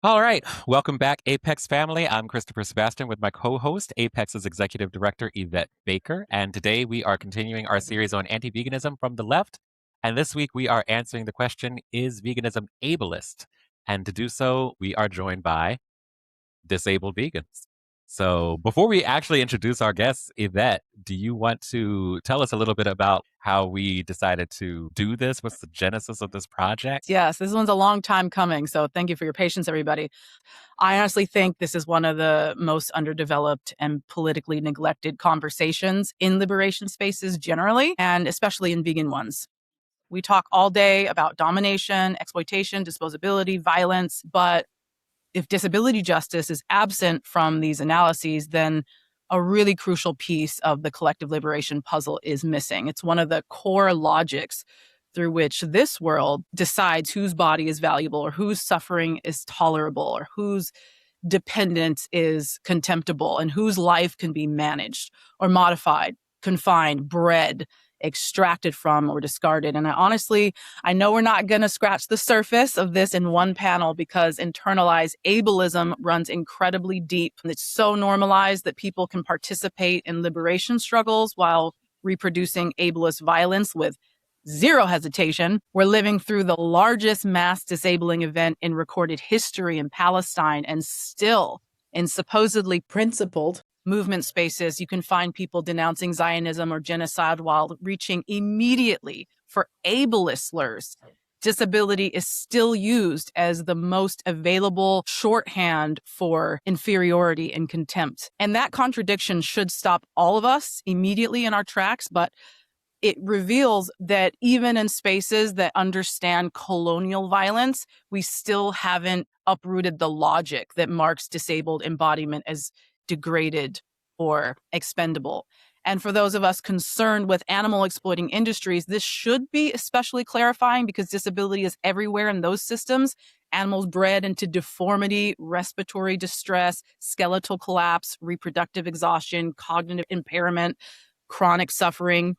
All right. Welcome back, Apex family. I'm Christopher Sebastian with my co-host, Apex's Executive Director, Yvette Baker. And today we are continuing our series on anti-veganism from the left. And this week we are answering the question, is veganism ableist? And to do so, we are joined by disabled vegans. So before we actually introduce our guests, Yvette, do you want to tell us a little bit about how we decided to do this? What's the genesis of this project? Yes, this one's a long time coming. So thank you for your patience, everybody. I honestly think this is one of the most underdeveloped and politically neglected conversations in liberation spaces generally, and especially in vegan ones. We talk all day about domination, exploitation, disposability, violence, but if disability justice is absent from these analyses, then a really crucial piece of the collective liberation puzzle is missing. It's one of the core logics through which this world decides whose body is valuable or whose suffering is tolerable or whose dependence is contemptible and whose life can be managed or modified, confined, bred, extracted from, or discarded. And I know we're not going to scratch the surface of this in one panel because internalized ableism runs incredibly deep. It's so normalized that people can participate in liberation struggles while reproducing ableist violence with zero hesitation. We're living through the largest mass disabling event in recorded history in Palestine, and still in supposedly principled movement spaces, you can find people denouncing Zionism or genocide while reaching immediately for ableist slurs. Disability is still used as the most available shorthand for inferiority and contempt. And that contradiction should stop all of us immediately in our tracks, but it reveals that even in spaces that understand colonial violence, we still haven't uprooted the logic that marks disabled embodiment as degraded or expendable. And for those of us concerned with animal exploiting industries, this should be especially clarifying because disability is everywhere in those systems. Animals bred into deformity, respiratory distress, skeletal collapse, reproductive exhaustion, cognitive impairment, chronic suffering.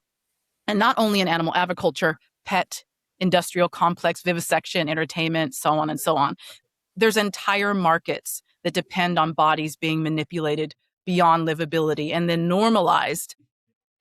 And not only in animal aviculture, pet, industrial complex, vivisection, entertainment, so on and so on. There's entire markets that depend on bodies being manipulated beyond livability and then normalized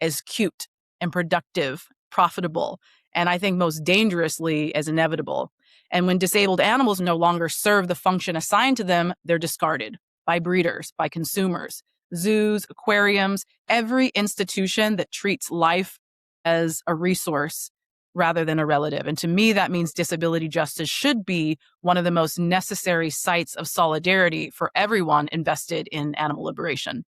as cute and productive, profitable, and I think most dangerously as inevitable. And when disabled animals no longer serve the function assigned to them, they're discarded by breeders, by consumers, zoos, aquariums, every institution that treats life as a resource rather than a relative. And to me, that means disability justice should be one of the most necessary sites of solidarity for everyone invested in animal liberation.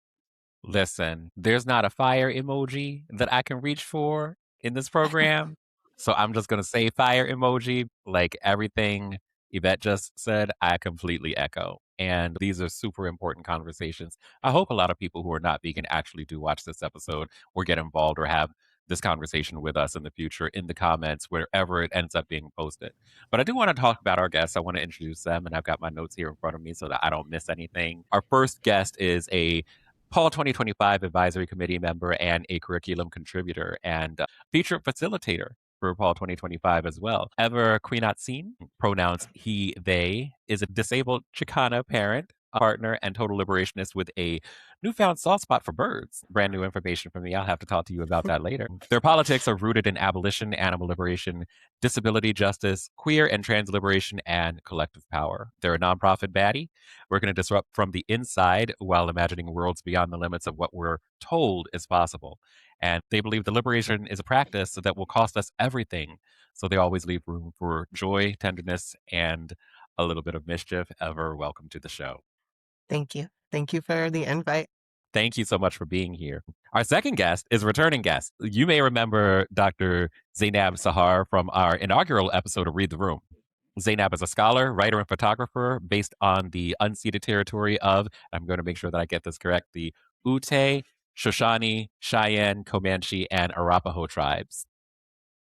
Listen, there's not a fire emoji that I can reach for in this program. So I'm just going to say fire emoji. Like everything Yvette just said, I completely echo. And these are super important conversations. I hope a lot of people who are not vegan actually do watch this episode or get involved or have this conversation with us in the future in the comments, wherever it ends up being posted. But I do want to talk about our guests. I want to introduce them, and I've got my notes here in front of me so that I don't miss anything. Our first guest is a Paul 2025 Advisory Committee member and a curriculum contributor and featured facilitator for Paul 2025 as well. Ever quinatzín, pronouns he, they, is a disabled Chicana parent, a partner, and total liberationist with a newfound soft spot for birds. Brand new information from me. I'll have to talk to you about that later. Their politics are rooted in abolition, animal liberation, disability justice, queer and trans liberation, and collective power. They're a nonprofit baddie. We're going to disrupt from the inside while imagining worlds beyond the limits of what we're told is possible. And they believe the liberation is a practice that will cost us everything. So they always leave room for joy, tenderness, and a little bit of mischief. Ever welcome to the show. Thank you. Thank you for the invite. Thank you so much for being here. Our second guest is a returning guest. You may remember Dr. Zaynab Sahar from our inaugural episode of Read the Room. Zaynab is a scholar, writer, and photographer based on the unceded territory of, I'm going to make sure that I get this correct, the Ute, Shoshone, Cheyenne, Comanche, and Arapaho tribes.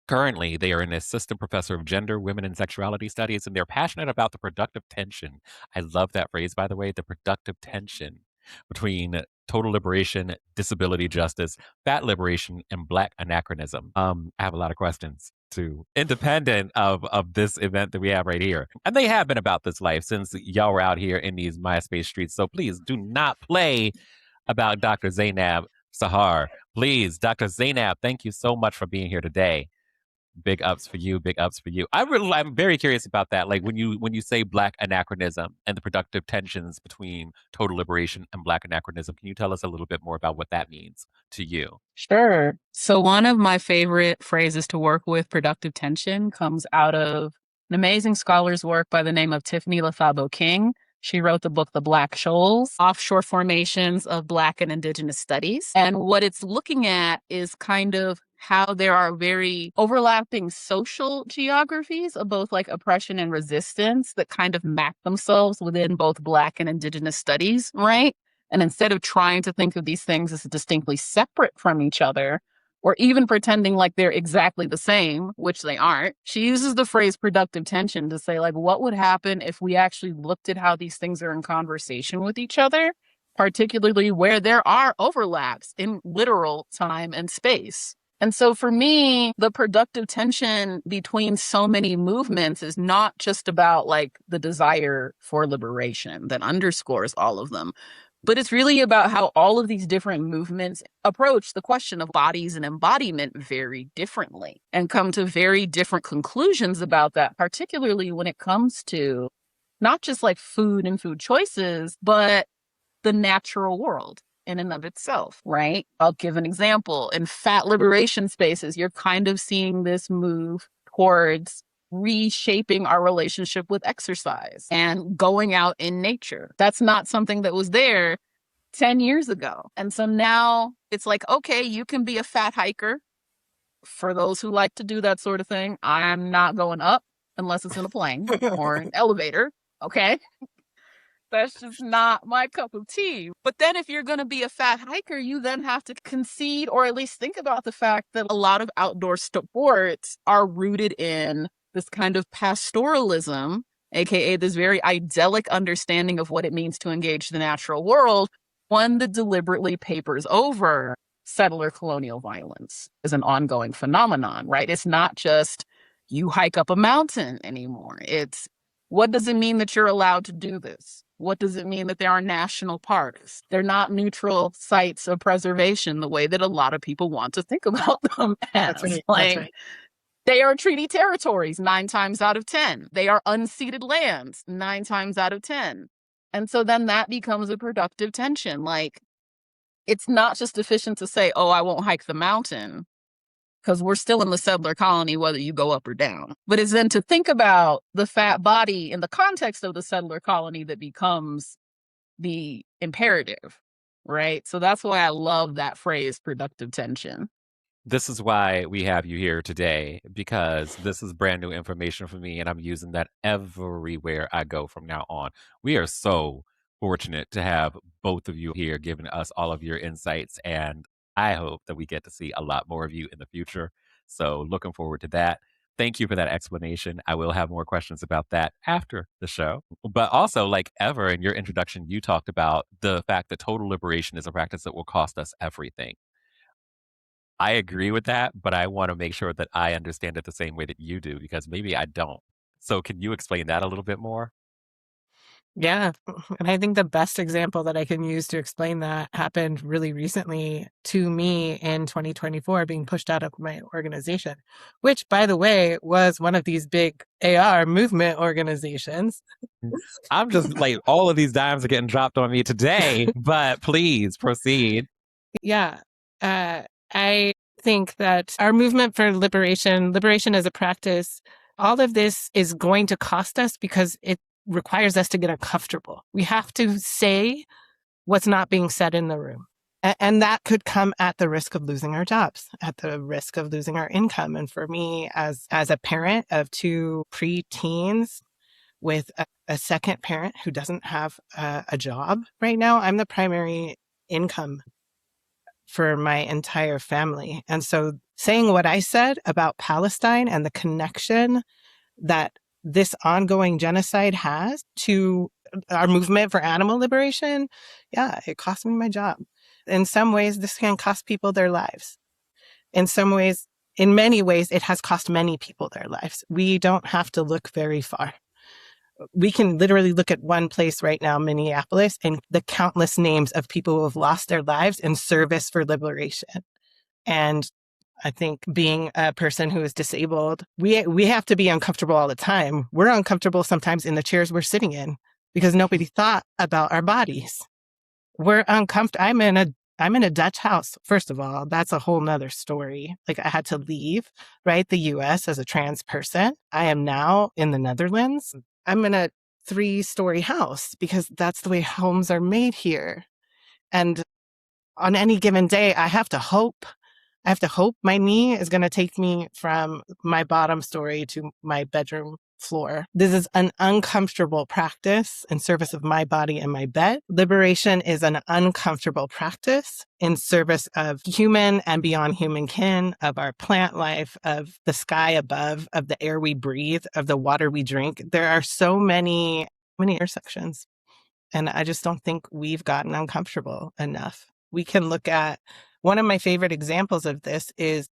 Currently, they are an assistant professor of gender, women, and sexuality studies, and they're passionate about the productive tension. I love that phrase, by the way, the productive tension between total liberation, disability justice, fat liberation, and Black anachronism. I have a lot of questions. to, independent of this event that we have right here. And they have been about this life since y'all were out here in these MySpace streets. So please do not play about Dr. Zaynab Sahar. Please, Dr. Zaynab, thank you so much for being here today. Big ups for you. Big ups for you. I'm very curious about that. Like when you say Black anachronism and the productive tensions between total liberation and Black anachronism, can you tell us a little bit more about what that means to you? Sure. So one of my favorite phrases to work with productive tension comes out of an amazing scholar's work by the name of Tiffany Lefabo King. She wrote the book, The Black Shoals, Offshore Formations of Black and Indigenous Studies. And what it's looking at is kind of how there are very overlapping social geographies of both like oppression and resistance that kind of map themselves within both Black and Indigenous studies, right? And instead of trying to think of these things as distinctly separate from each other, or even pretending like they're exactly the same, which they aren't, she uses the phrase productive tension to say, like, what would happen if we actually looked at how these things are in conversation with each other, particularly where there are overlaps in literal time and space. And so for me, the productive tension between so many movements is not just about like the desire for liberation that underscores all of them, but it's really about how all of these different movements approach the question of bodies and embodiment very differently and come to very different conclusions about that, particularly when it comes to not just like food and food choices, but the natural world in and of itself, right? I'll give an example. In fat liberation spaces, you're kind of seeing this move towards reshaping our relationship with exercise and going out in nature. That's not something that was there 10 years ago. And so now it's like, okay, you can be a fat hiker. For those who like to do that sort of thing, I'm not going up unless it's in a plane or an elevator. Okay. That's just not my cup of tea. But then if you're going to be a fat hiker, you then have to concede or at least think about the fact that a lot of outdoor sports are rooted in this kind of pastoralism, aka this very idyllic understanding of what it means to engage the natural world, one that deliberately papers over settler colonial violence as an ongoing phenomenon, right? It's not just you hike up a mountain anymore. It's what does it mean that you're allowed to do this? What does it mean that there are national parks? They're not neutral sites of preservation the way that a lot of people want to think about them as. That's right. Like, That's right. they are treaty territories 9 times out of 10. They are unceded lands 9 times out of 10. And so then that becomes a productive tension. Like, it's not just sufficient to say, oh, I won't hike the mountain, because we're still in the settler colony, whether you go up or down. But it's then to think about the fat body in the context of the settler colony that becomes the imperative, right? So that's why I love that phrase, productive tension. This is why we have you here today, because this is brand new information for me, and I'm using that everywhere I go from now on. We are so fortunate to have both of you here giving us all of your insights, and I hope that we get to see a lot more of you in the future. So looking forward to that. Thank you for that explanation. I will have more questions about that after the show. But also, like Ever, in your introduction, you talked about the fact that total liberation is a practice that will cost us everything. I agree with that, but I want to make sure that I understand it the same way that you do, because maybe I don't. So can you explain that a little bit more? Yeah. And I think the best example that I can use to explain that happened really recently to me in 2024, being pushed out of my organization, which, by the way, was one of these big AR movement organizations. I'm just like, all of these dimes are getting dropped on me today, but please proceed. Yeah. I think that our movement for liberation as a practice, all of this is going to cost us because it requires us to get uncomfortable. We have to say what's not being said in the room. And that could come at the risk of losing our jobs, at the risk of losing our income. And for me, as a parent of 2 preteens with a second parent who doesn't have a job right now, I'm the primary income for my entire family. And so saying what I said about Palestine and the connection that this ongoing genocide has to our movement for animal liberation, yeah, it cost me my job. In some ways, this can cost people their lives. In some ways, in many ways, it has cost many people their lives. We don't have to look very far. We can literally look at one place right now, Minneapolis, and the countless names of people who have lost their lives in service for liberation. And I think being a person who is disabled, we have to be uncomfortable all the time. We're uncomfortable sometimes in the chairs we're sitting in because nobody thought about our bodies. We're uncomfortable. I'm in a Dutch house. First of all, that's a whole nother story. Like I had to leave, right, the US as a trans person. I am now in the Netherlands. I'm in a 3-story house because that's the way homes are made here. And on any given day, I have to hope my knee is going to take me from my bottom story to my bedroom floor. This is an uncomfortable practice in service of my body and my bed. Liberation is an uncomfortable practice in service of human and beyond human kin, of our plant life, of the sky above, of the air we breathe, of the water we drink. There are so many intersections. And I just don't think we've gotten uncomfortable enough. We can look at one of my favorite examples of this is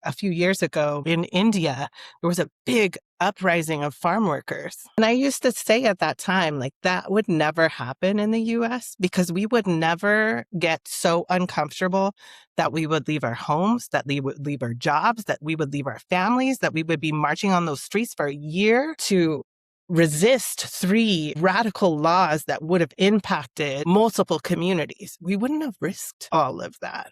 a few years ago in India, there was a big uprising of farm workers. And I used to say at that time, like that would never happen in the US because we would never get so uncomfortable that we would leave our homes, that we would leave our jobs, that we would leave our families, that we would be marching on those streets for a year to resist 3 radical laws that would have impacted multiple communities. We wouldn't have risked all of that.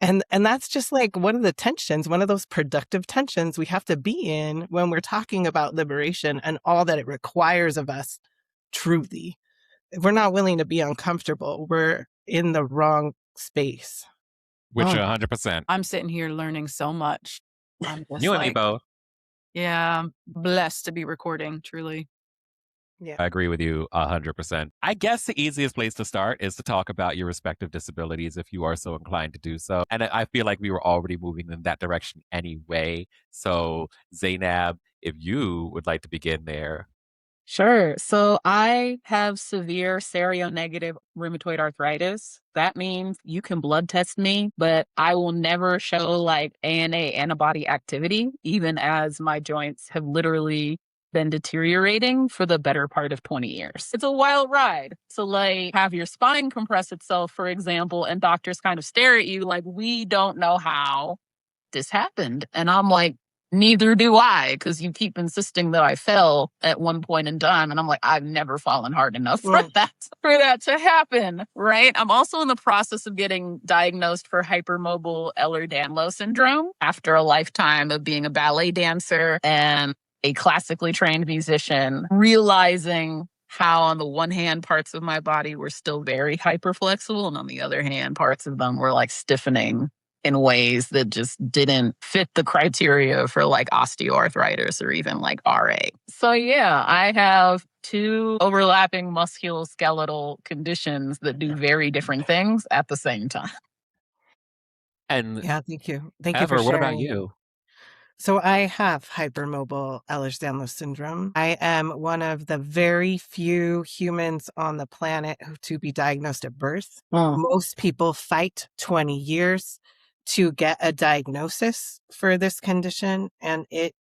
And that's just like one of the tensions, one of those productive tensions we have to be in when we're talking about liberation and all that it requires of us truly. If we're not willing to be uncomfortable, we're in the wrong space. Which 100%. I'm sitting here learning so much. I'm just You and me both. Yeah, I'm blessed to be recording, truly. Yeah. I agree with you 100%. I guess the easiest place to start is to talk about your respective disabilities if you are so inclined to do so. And I feel like we were already moving in that direction anyway. So, Zaynab, if you would like to begin there. Sure. So I have severe seronegative rheumatoid arthritis. That means you can blood test me, but I will never show like ANA antibody activity, even as my joints have literally been deteriorating for the better part of 20 years. It's a wild ride. So like have your spine compress itself, for example, and doctors kind of stare at you like, we don't know how this happened. And I'm like, neither do I, because you keep insisting that I fell at one point in time. And I'm like, I've never fallen hard enough for that to happen, right? I'm also in the process of getting diagnosed for hypermobile Ehlers-Danlos syndrome after a lifetime of being a ballet dancer and a classically trained musician, realizing how on the one hand, parts of my body were still very hyperflexible. And on the other hand, parts of them were like stiffening in ways that just didn't fit the criteria for like osteoarthritis or even like RA. So yeah, I have 2 overlapping musculoskeletal conditions that do very different things at the same time. And Yeah, thank you. Thank you for Ever, what about sharing. you? So I have hypermobile Ehlers-Danlos syndrome. I am one of the very few humans on the planet to be diagnosed at birth. Most people fight 20 years to get a diagnosis for this condition, and it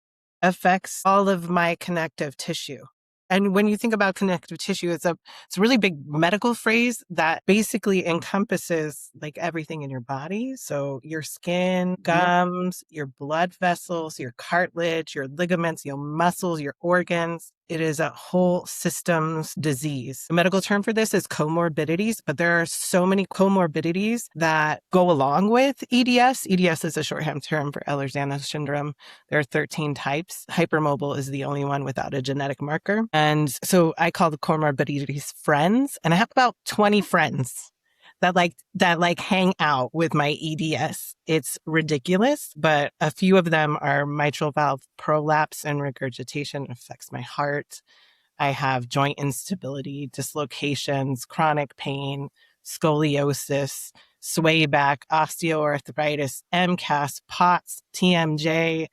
affects all of my connective tissue. And when you think about connective tissue, it's a really big medical phrase that basically encompasses like everything in your body. So your skin, gums, your blood vessels, your cartilage, your ligaments, your muscles, your organs. It is a whole systems disease. The medical term for this is comorbidities, but there are so many comorbidities that go along with EDS. EDS is a shorthand term for Ehlers-Danlos syndrome. There are 13 types. Hypermobile is the only one without a genetic marker. And so I call the comorbidities friends, and I have about 20 friends that hang out with my EDS. It's ridiculous, but a few of them are mitral valve prolapse and regurgitation. It affects my heart. I have joint instability, dislocations, chronic pain, scoliosis, sway back, osteoarthritis, MCAS, POTS, TMJ.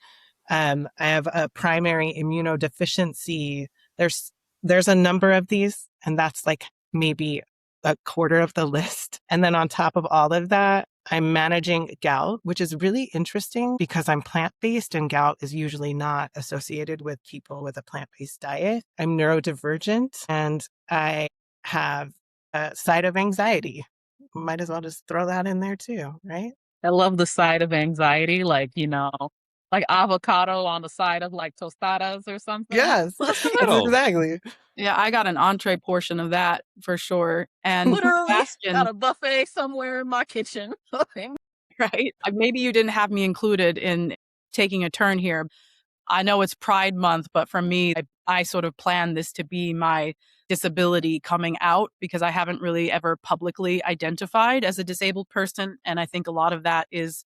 I have a primary immunodeficiency. There's a number of these, and that's like maybe a quarter of the list. And then on top of all of that, I'm managing gout, which is really interesting because I'm plant-based and gout is usually not associated with people with a plant-based diet. I'm neurodivergent and I have a side of anxiety. Might as well just throw that in there too, right? I love the side of anxiety, like, like avocado on the side of like tostadas or something. Yes, Just a little. exactly. Yeah, I got an entree portion of that for sure. And Literally got Sebastian, a buffet somewhere in my kitchen. right? Maybe you didn't have me included in taking a turn here. I know it's Pride Month, but for me, I sort of planned this to be my disability coming out because I haven't really ever publicly identified as a disabled person. And I think a lot of that is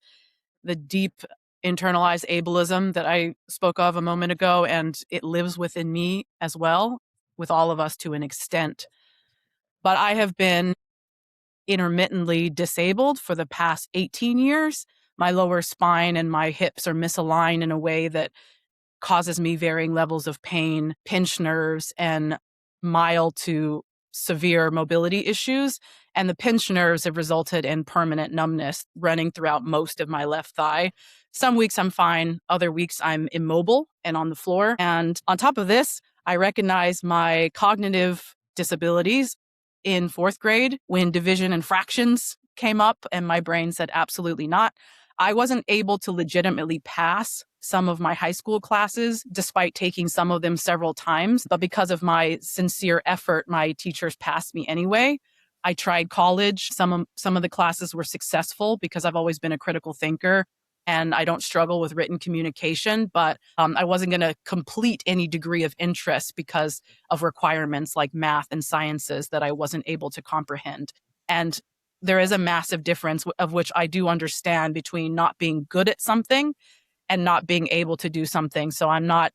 the deep internalized ableism that I spoke of a moment ago. And it lives within me as well, with all of us to an extent. But I have been intermittently disabled for the past 18 years. My lower spine and my hips are misaligned in a way that causes me varying levels of pain, pinched nerves, and mild to severe mobility issues. And the pinched nerves have resulted in permanent numbness running throughout most of my left thigh. Some weeks I'm fine, other weeks I'm immobile and on the floor. And on top of this, I recognize my cognitive disabilities in fourth grade when division and fractions came up, and my brain said absolutely not. I wasn't able to legitimately pass some of my high school classes, despite taking some of them several times. But because of my sincere effort, my teachers passed me anyway. I tried college. Some of the classes were successful because I've always been a critical thinker and I don't struggle with written communication, but I wasn't going to complete any degree of interest because of requirements like math and sciences that I wasn't able to comprehend. And there is a massive difference of which I do understand between not being good at something and not being able to do something. So I'm not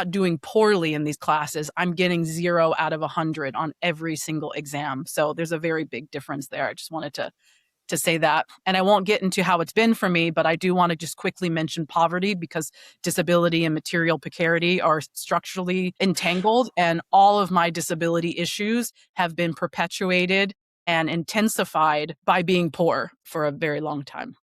doing poorly in these classes. I'm getting 0 out of 100 on every single exam. So there's a very big difference there. I just wanted to say that. And I won't get into how it's been for me, but I do want to just quickly mention poverty because disability and material precarity are structurally entangled, and all of my disability issues have been perpetuated and intensified by being poor for a very long time.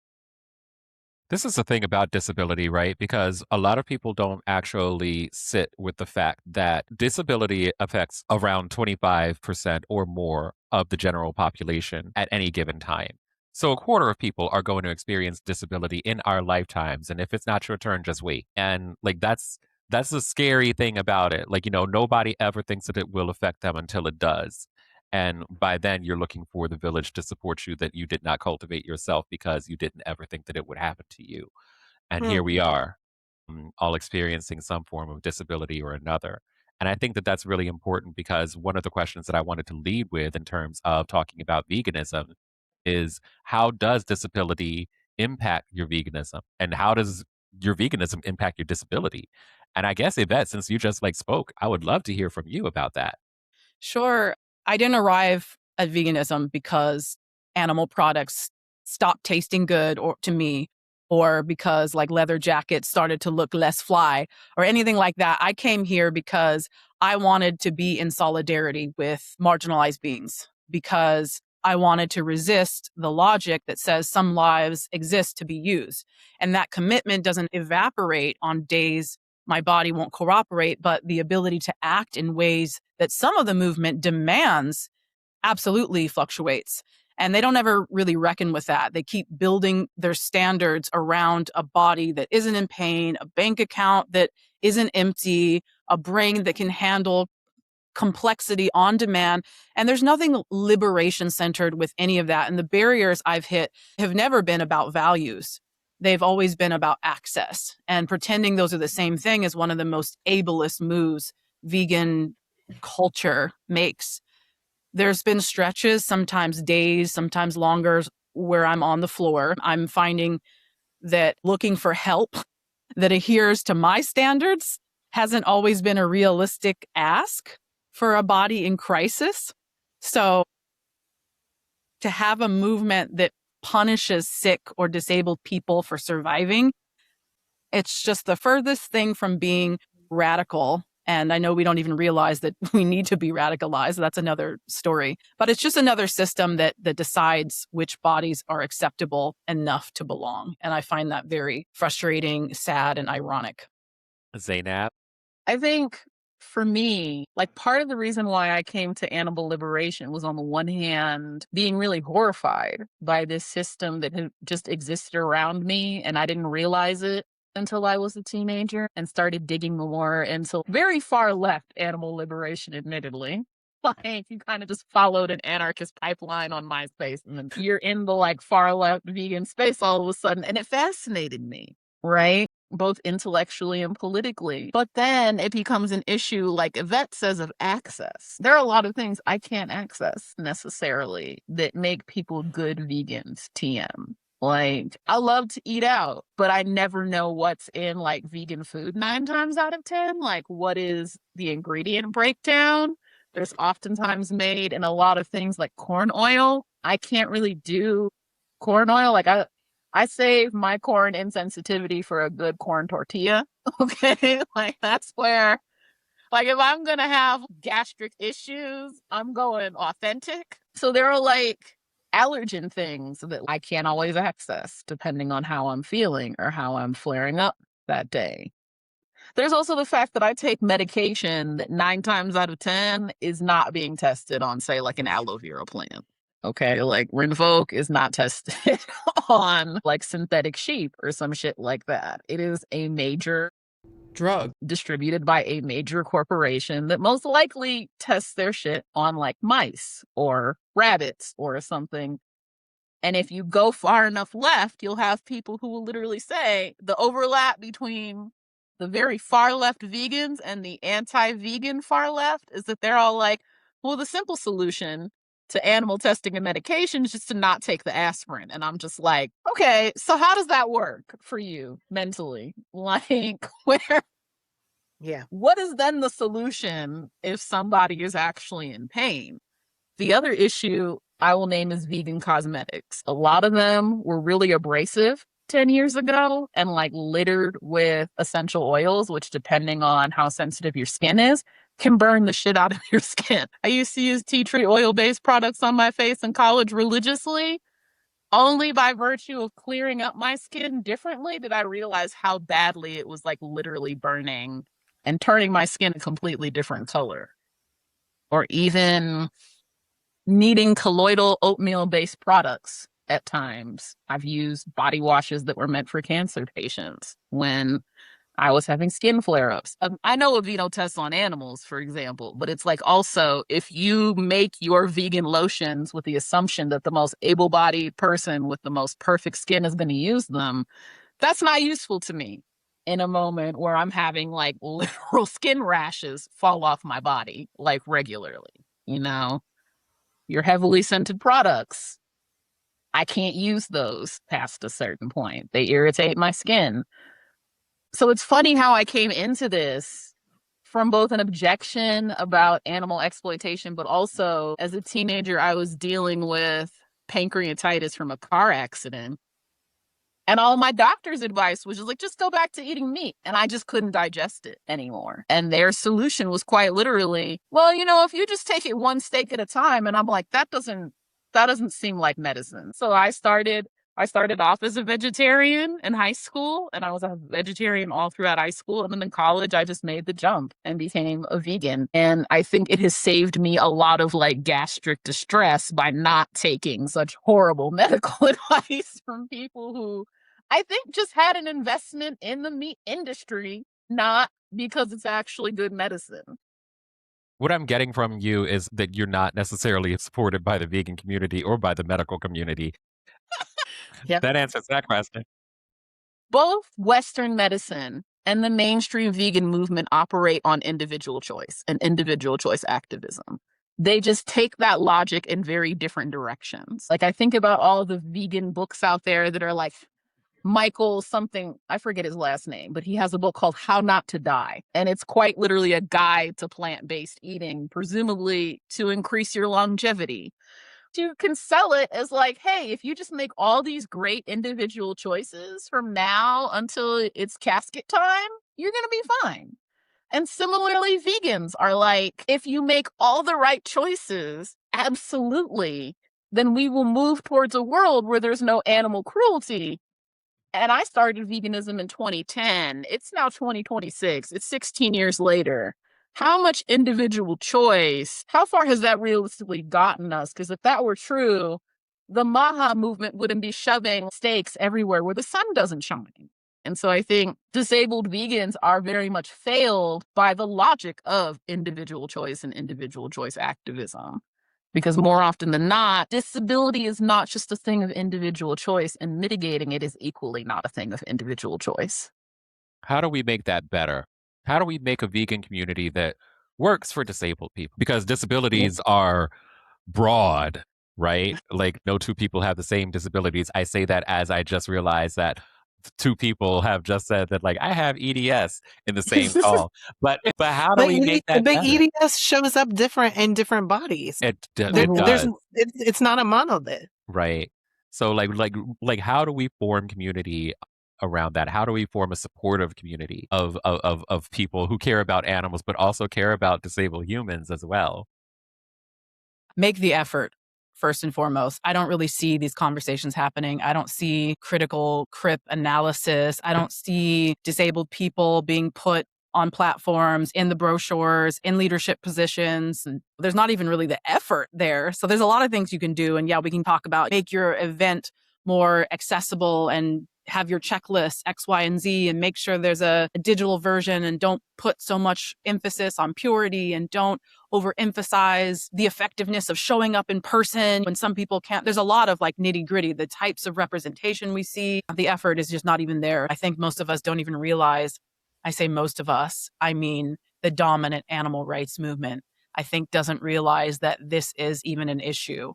This is the thing about disability, right? Because a lot of people don't actually sit with the fact that disability affects around 25% or more of the general population at any given time. So a quarter of people are going to experience disability in our lifetimes. And if it's not your turn, just wait. And like that's the scary thing about it. Like, nobody ever thinks that it will affect them until it does. And by then, you're looking for the village to support you that you did not cultivate yourself because you didn't ever think that it would happen to you. And here we are, all experiencing some form of disability or another. And I think that that's really important because one of the questions that I wanted to lead with in terms of talking about veganism is how does disability impact your veganism? And how does your veganism impact your disability? And I guess, Yvette, since you just spoke, I would love to hear from you about that. Sure. I didn't arrive at veganism because animal products stopped tasting good or to me, or because leather jackets started to look less fly or anything like that. I came here because I wanted to be in solidarity with marginalized beings, because I wanted to resist the logic that says some lives exist to be used. And that commitment doesn't evaporate on days my body won't cooperate, but the ability to act in ways that some of the movement demands absolutely fluctuates. And they don't ever really reckon with that. They keep building their standards around a body that isn't in pain, a bank account that isn't empty, a brain that can handle complexity on demand. And there's nothing liberation centered with any of that. And the barriers I've hit have never been about values. They've always been about access, and pretending those are the same thing is one of the most ableist moves vegan culture makes. There's been stretches, sometimes days, sometimes longer, where I'm on the floor. I'm finding that looking for help that adheres to my standards hasn't always been a realistic ask for a body in crisis. So to have a movement that punishes sick or disabled people for surviving, it's just the furthest thing from being radical And I know we don't even realize that we need to be radicalized. That's another story. But it's just another system that decides which bodies are acceptable enough to belong. And I find that very frustrating, sad, and ironic. Zaynab? I think for me, like part of the reason why I came to animal liberation was on the one hand, being really horrified by this system that had just existed around me. And I didn't realize it until I was a teenager and started digging more into very far left animal liberation, admittedly. Like you kind of just followed an anarchist pipeline on MySpace and then you're in the like far left vegan space all of a sudden. And it fascinated me, right? Both intellectually and politically. But then it becomes an issue, like Yvette says, of access. There are a lot of things I can't access necessarily that make people good vegans, TM. Like, I love to eat out, but I never know what's in like vegan food 9 times out of 10. Like, what is the ingredient breakdown? There's oftentimes made in a lot of things like corn oil. I can't really do corn oil. Like, I save my corn insensitivity for a good corn tortilla. Okay. Like that's where, like if I'm going to have gastric issues, I'm going authentic. So there are like allergen things that I can't always access depending on how I'm feeling or how I'm flaring up that day. There's also the fact that I take medication that 9 times out of 10 is not being tested on, say, like an aloe vera plant. Okay, like Rinvoq is not tested on like synthetic sheep or some shit like that. It is a major drug distributed by a major corporation that most likely tests their shit on like mice or rabbits or something. And if you go far enough left, you'll have people who will literally say the overlap between the very far left vegans and the anti-vegan far left is that they're all like, well, the simple solution to animal testing and medication is just to not take the aspirin. And I'm just like, okay, so how does that work for you mentally? Like, what is then the solution if somebody is actually in pain? The other issue I will name is vegan cosmetics. A lot of them were really abrasive 10 years ago and like littered with essential oils, which depending on how sensitive your skin is, can burn the shit out of your skin. I used to use tea tree oil-based products on my face in college religiously. Only by virtue of clearing up my skin differently did I realize how badly it was like literally burning and turning my skin a completely different color. Or even needing colloidal oatmeal-based products at times. I've used body washes that were meant for cancer patients when I was having skin flare-ups. I know Aveeno tests on animals, for example, but it's like also if you make your vegan lotions with the assumption that the most able-bodied person with the most perfect skin is going to use them, that's not useful to me in a moment where I'm having like literal skin rashes fall off my body like regularly, you know? Your heavily scented products, I can't use those past a certain point. They irritate my skin. So it's funny how I came into this from both an objection about animal exploitation, but also as a teenager, I was dealing with pancreatitis from a car accident. And all my doctor's advice was just like, just go back to eating meat. And I just couldn't digest it anymore. And their solution was quite literally, well, you know, if you just take it one steak at a time. And I'm like, that doesn't seem like medicine. So I started off as a vegetarian in high school, and I was a vegetarian all throughout high school. And then in college, I just made the jump and became a vegan. And I think it has saved me a lot of like gastric distress by not taking such horrible medical advice from people who I think just had an investment in the meat industry, not because it's actually good medicine. What I'm getting from you is that you're not necessarily supported by the vegan community or by the medical community. Yeah. That answers that question. Both Western medicine and the mainstream vegan movement operate on individual choice and individual choice activism. They just take that logic in very different directions. Like I think about all the vegan books out there that are like Michael something, I forget his last name, but he has a book called How Not to Die. And it's quite literally a guide to plant-based eating, presumably to increase your longevity. You can sell it as like, hey, if you just make all these great individual choices from now until it's casket time, you're going to be fine. And similarly, vegans are like, if you make all the right choices, absolutely, then we will move towards a world where there's no animal cruelty. And I started veganism in 2010. It's now 2026. It's 16 years later. How much individual choice, how far has that realistically gotten us? Because if that were true, the Maha movement wouldn't be shoving stakes everywhere where the sun doesn't shine. And so I think disabled vegans are very much failed by the logic of individual choice and individual choice activism. Because more often than not, disability is not just a thing of individual choice, and mitigating it is equally not a thing of individual choice. How do we make that better? How do we make a vegan community that works for disabled people? Because disabilities are broad, right? Like no two people have the same disabilities. I say that as I just realized that two people have just said that, like, I have EDS in the same call. But how do we make that but better? EDS shows up different in different bodies. It There's does. it's not a monolith. Right. So like how do we form community around that? How do we form a supportive community of people who care about animals but also care about disabled humans as well? Make the effort. First and foremost, I don't really see these conversations happening. I don't see critical CRIP analysis. I don't see disabled people being put on platforms, in the brochures, in leadership positions. And there's not even really the effort there. So there's a lot of things you can do. And yeah, we can talk about make your event more accessible and have your checklist X, Y, and Z and make sure there's a digital version and don't put so much emphasis on purity and don't overemphasize the effectiveness of showing up in person when some people can't. There's a lot of like nitty gritty, the types of representation we see. The effort is just not even there. I think most of us don't even realize, I say most of us, I mean the dominant animal rights movement, I think doesn't realize that this is even an issue.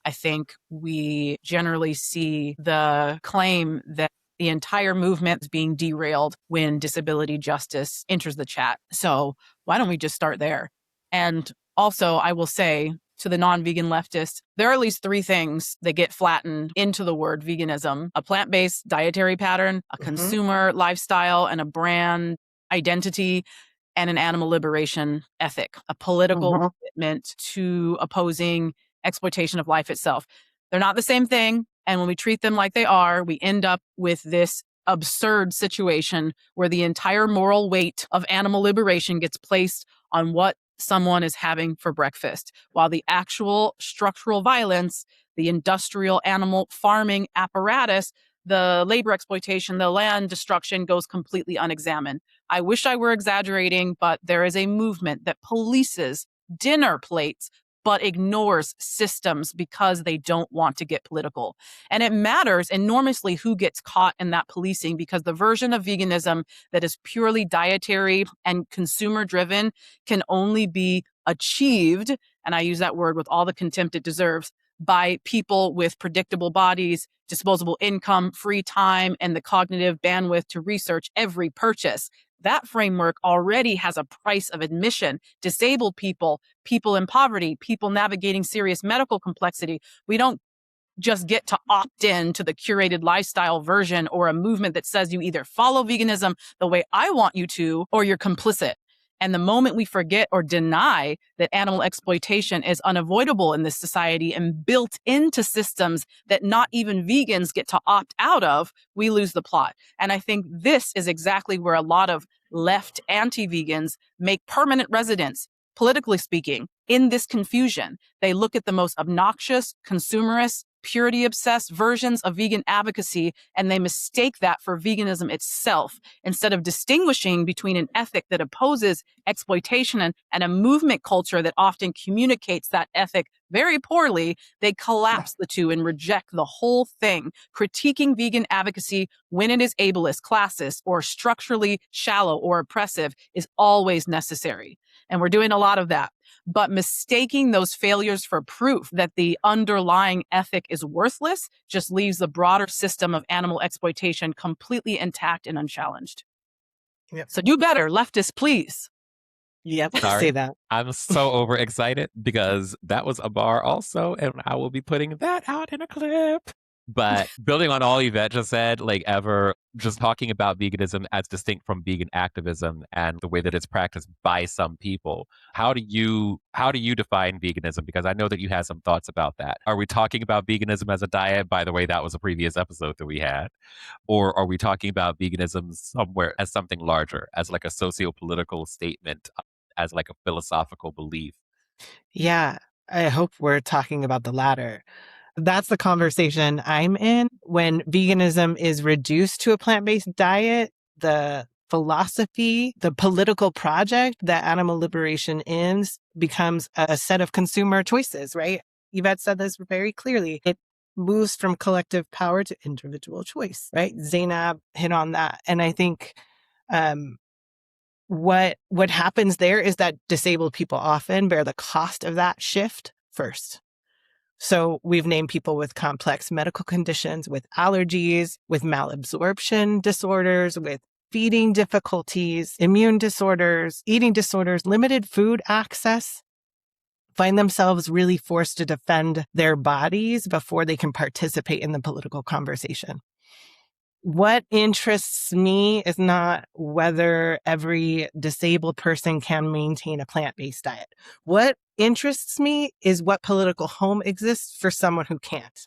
I think we generally see the claim that the entire movement is being derailed when disability justice enters the chat. So why don't we just start there? And also, I will say to the non-vegan leftists, there are at least three things that get flattened into the word veganism: a plant-based dietary pattern, a consumer lifestyle and a brand identity, and an animal liberation ethic, a political commitment to opposing exploitation of life itself. They're not the same thing. And when we treat them like they are, we end up with this absurd situation where the entire moral weight of animal liberation gets placed on what someone is having for breakfast, while the actual structural violence, the industrial animal farming apparatus, the labor exploitation, the land destruction goes completely unexamined. I wish I were exaggerating, but there is a movement that polices dinner plates but ignores systems because they don't want to get political. And it matters enormously who gets caught in that policing, because the version of veganism that is purely dietary and consumer driven can only be achieved, and I use that word with all the contempt it deserves, by people with predictable bodies, disposable income, free time, and the cognitive bandwidth to research every purchase. That framework already has a price of admission. Disabled people, people in poverty, people navigating serious medical complexity. We don't just get to opt in to the curated lifestyle version or a movement that says you either follow veganism the way I want you to, or you're complicit. And the moment we forget or deny that animal exploitation is unavoidable in this society and built into systems that not even vegans get to opt out of, we lose the plot. And I think this is exactly where a lot of left anti-vegans make permanent residence, politically speaking, in this confusion. They look at the most obnoxious, consumerist, purity-obsessed versions of vegan advocacy, and they mistake that for veganism itself. Instead of distinguishing between an ethic that opposes exploitation and a movement culture that often communicates that ethic very poorly, they collapse the two and reject the whole thing. Critiquing vegan advocacy when it is ableist, classist, or structurally shallow or oppressive is always necessary. And we're doing a lot of that. But mistaking those failures for proof that the underlying ethic is worthless just leaves the broader system of animal exploitation completely intact and unchallenged. Yep. So do better, leftists, please. Yep, Sorry. say that. I'm so overexcited because that was a bar also, and I will be putting that out in a clip. But building on all Yvette just said, like ever, just talking about veganism as distinct from vegan activism and the way that it's practiced by some people. How do you define veganism? Because I know that you had some thoughts about that. Are we talking about veganism as a diet? By the way, that was a previous episode that we had. Or are we talking about veganism somewhere as something larger, as like a socio-political statement, as like a philosophical belief? Yeah, I hope we're talking about the latter. That's the conversation I'm in. When veganism is reduced to a plant-based diet, the philosophy, the political project that animal liberation is becomes a set of consumer choices, right? Yvette said this very clearly. It moves from collective power to individual choice, right? Zaynab hit on that. And I think what happens there is that disabled people often bear the cost of that shift first. So we've named people with complex medical conditions, with allergies, with malabsorption disorders, with feeding difficulties, immune disorders, eating disorders, limited food access, find themselves really forced to defend their bodies before they can participate in the political conversation. What interests me is not whether every disabled person can maintain a plant-based diet. What interests me is what political home exists for someone who can't.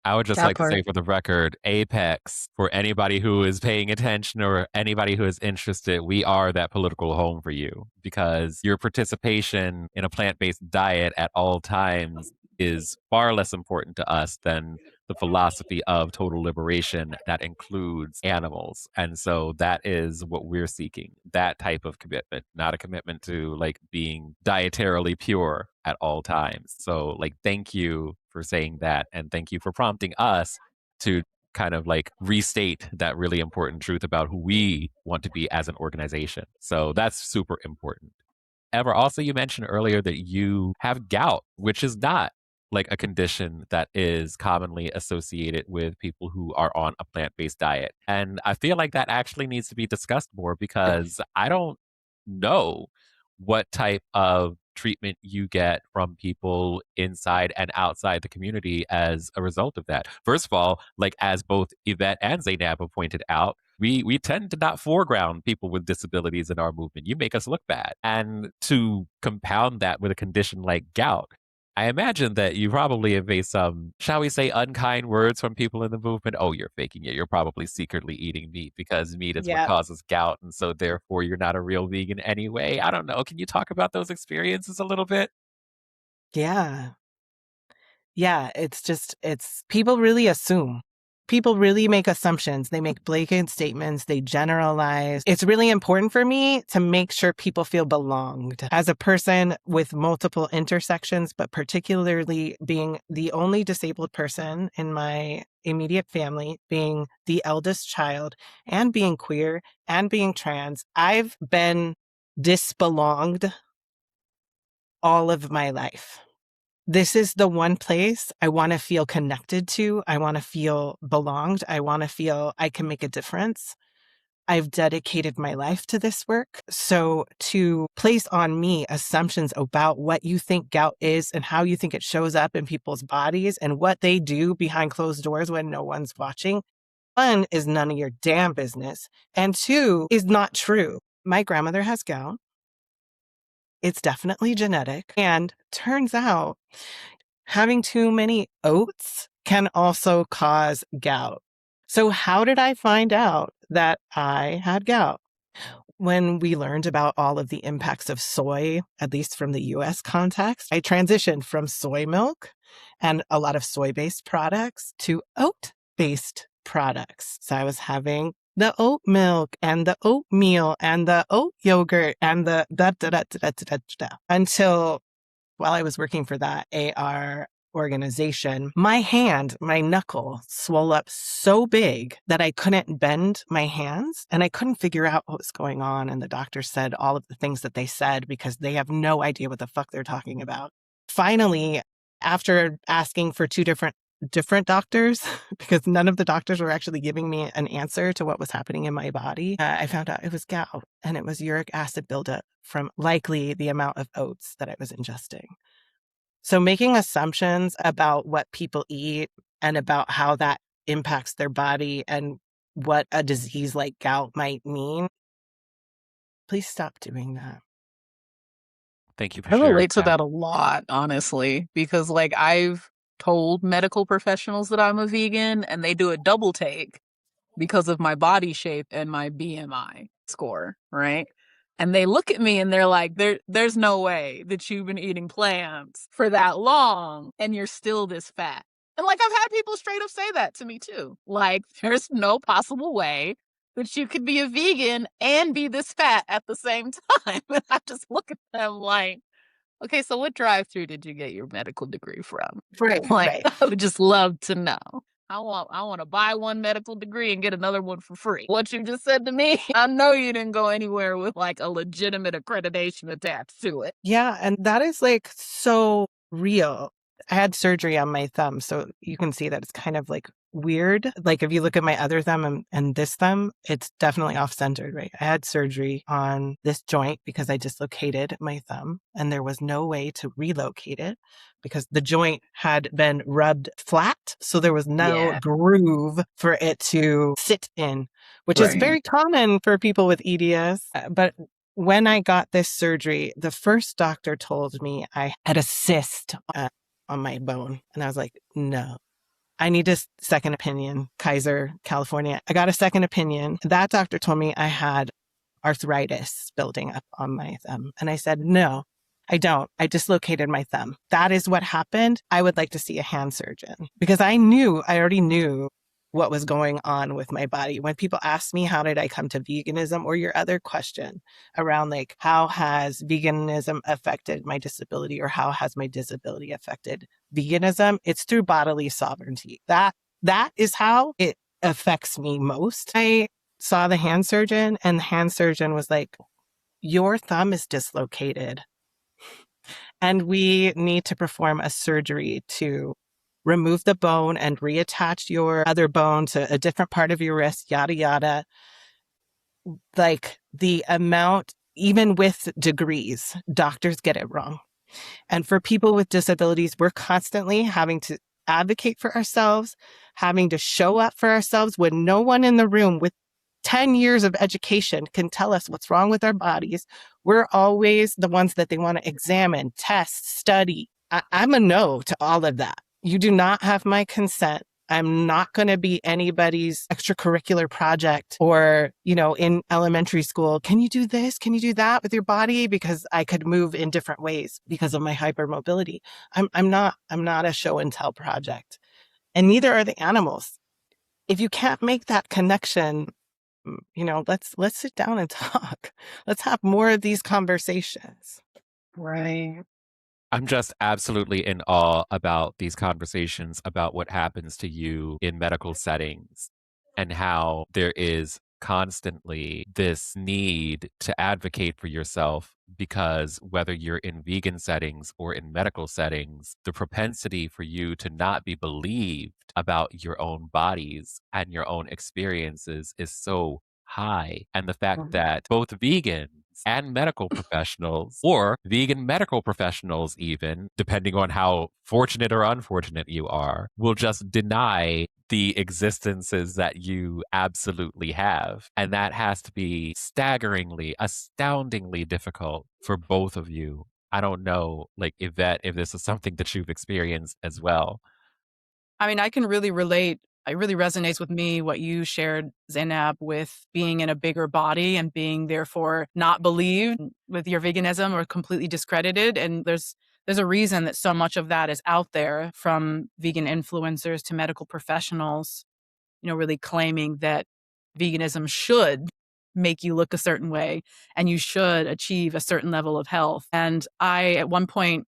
I would just That like to part. say for the record, Apex, for anybody who is paying attention or anybody who is interested, we are that political home for you because your participation in a plant-based diet at all times is far less important to us than the philosophy of total liberation that includes animals. And so that is what we're seeking, that type of commitment, not a commitment to like being dietarily pure at all times. So like, thank you for saying that. And thank you for prompting us to kind of like restate that really important truth about who we want to be as an organization. So that's super important. Ever, also, you mentioned earlier that you have gout, which is not like a condition that is commonly associated with people who are on a plant-based diet. And I feel like that actually needs to be discussed more because I don't know what type of treatment you get from people inside and outside the community as a result of that. First of all, like as both Yvette and Zaynab have pointed out, we tend to not foreground people with disabilities in our movement. You make us look bad. And to compound that with a condition like gout, I imagine that you probably have faced some, shall we say, unkind words from people in the movement. Oh, you're faking it. You're probably secretly eating meat because meat is what Yeah. causes gout. And so therefore you're not a real vegan anyway. I don't know. Can you talk about those experiences a little bit? Yeah. Yeah. It's people really assume. People really make assumptions. They make blanket statements. They generalize. It's really important for me to make sure people feel belonged. As a person with multiple intersections, but particularly being the only disabled person in my immediate family, being the eldest child, and being queer and being trans, I've been disbelonged all of my life. This is the one place I want to feel connected to. I want to feel belonged. I want to feel I can make a difference. I've dedicated my life to this work. So to place on me assumptions about what you think gout is and how you think it shows up in people's bodies and what they do behind closed doors when no one's watching, one, is none of your damn business. And two, is not true. My grandmother has gout. It's definitely genetic. And turns out having too many oats can also cause gout. So how did I find out that I had gout? When we learned about all of the impacts of soy, at least from the US context, I transitioned from soy milk and a lot of soy-based products to oat-based products. So I was having the oat milk and the oatmeal and the oat yogurt and the until while I was working for that AR organization, my hand, my knuckle swelled up so big that I couldn't bend my hands and I couldn't figure out what was going on. And the doctor said all of the things that they said because they have no idea what the fuck they're talking about. Finally, after asking for two different doctors, because none of the doctors were actually giving me an answer to what was happening in my body, I found out it was gout and it was uric acid buildup from likely the amount of oats that I was ingesting. So making assumptions about what people eat and about how that impacts their body and what a disease like gout might mean, please stop doing that. Thank you for I sharing relate to that. that a lot, honestly, because like I've told medical professionals that I'm a vegan and they do a double take because of my body shape and my BMI score, right? And they look at me and they're like, there's no way that you've been eating plants for that long and you're still this fat. And like I've had people straight up say that to me too. Like there's no possible way that you could be a vegan and be this fat at the same time. And I just look at them like, okay, so what drive-through did you get your medical degree from? Right, Like, right. I would just love to know. I want to buy one medical degree and get another one for free. What you just said to me, I know you didn't go anywhere with like a legitimate accreditation attached to it. Yeah, and that is like so real. I had surgery on my thumb, so you can see that it's kind of like weird. Like if you look at my other thumb and this thumb, it's definitely off-centered, right? I had surgery on this joint because I dislocated my thumb and there was no way to relocate it because the joint had been rubbed flat. So there was no groove for it to sit in, which is very common for people with EDS. But when I got this surgery, the first doctor told me I had a cyst on my bone. And I was like, no, I need a second opinion. Kaiser, California. I got a second opinion. That doctor told me I had arthritis building up on my thumb. And I said, no, I don't. I dislocated my thumb. That is what happened. I would like to see a hand surgeon because I already knew what was going on with my body. When people ask me, how did I come to veganism, or your other question around like, how has veganism affected my disability or how has my disability affected veganism? It's through bodily sovereignty. That is how it affects me most. I saw the hand surgeon and the hand surgeon was like, your thumb is dislocated and we need to perform a surgery to remove the bone and reattach your other bone to a different part of your wrist, yada, yada. Like the amount, even with degrees, doctors get it wrong. And for people with disabilities, we're constantly having to advocate for ourselves, having to show up for ourselves when no one in the room with 10 years of education can tell us what's wrong with our bodies. We're always the ones that they want to examine, test, study. I'm a no to all of that. You do not have my consent. I'm not going to be anybody's extracurricular project or, in elementary school, can you do this? Can you do that with your body? Because I could move in different ways because of my hypermobility. I'm not a show and tell project. And neither are the animals. If you can't make that connection, let's sit down and talk. Let's have more of these conversations. Right. I'm just absolutely in awe about these conversations about what happens to you in medical settings and how there is constantly this need to advocate for yourself because whether you're in vegan settings or in medical settings, the propensity for you to not be believed about your own bodies and your own experiences is so high. And the fact that both vegans and medical professionals, or vegan medical professionals even, depending on how fortunate or unfortunate you are, will just deny the existences that you absolutely have. And that has to be staggeringly, astoundingly difficult for both of you. I don't know, like Yvette, if this is something that you've experienced as well. I mean, I can really relate. It really resonates with me what you shared, Zaynab, with being in a bigger body and being therefore not believed with your veganism or completely discredited. And there's a reason that so much of that is out there, from vegan influencers to medical professionals, really claiming that veganism should make you look a certain way and you should achieve a certain level of health. And I, at one point,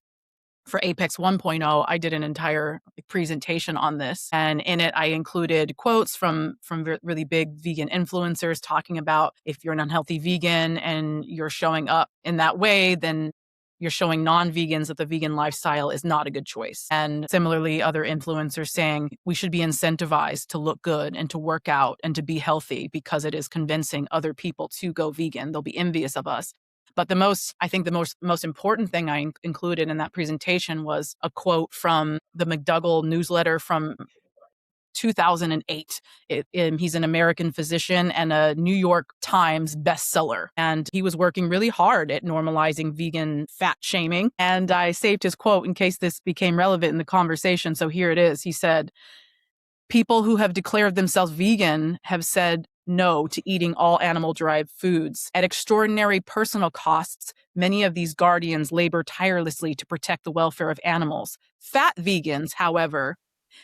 for Apex 1.0, I did an entire presentation on this. And in it, I included quotes from really big vegan influencers talking about if you're an unhealthy vegan and you're showing up in that way, then you're showing non-vegans that the vegan lifestyle is not a good choice. And similarly, other influencers saying we should be incentivized to look good and to work out and to be healthy because it is convincing other people to go vegan. They'll be envious of us. But the most important thing I included in that presentation was a quote from the McDougall newsletter from 2008. He's an American physician and a New York Times bestseller. And he was working really hard at normalizing vegan fat shaming. And I saved his quote in case this became relevant in the conversation. So here it is. He said, "People who have declared themselves vegan have said no to eating all animal-derived foods. At extraordinary personal costs, many of these guardians labor tirelessly to protect the welfare of animals. Fat vegans, however,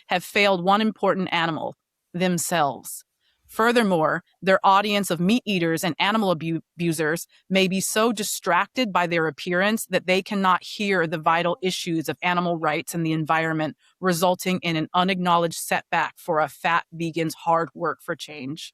have failed one important animal, themselves. Furthermore, their audience of meat eaters and animal abusers may be so distracted by their appearance that they cannot hear the vital issues of animal rights and the environment, resulting in an unacknowledged setback for a fat vegan's hard work for change."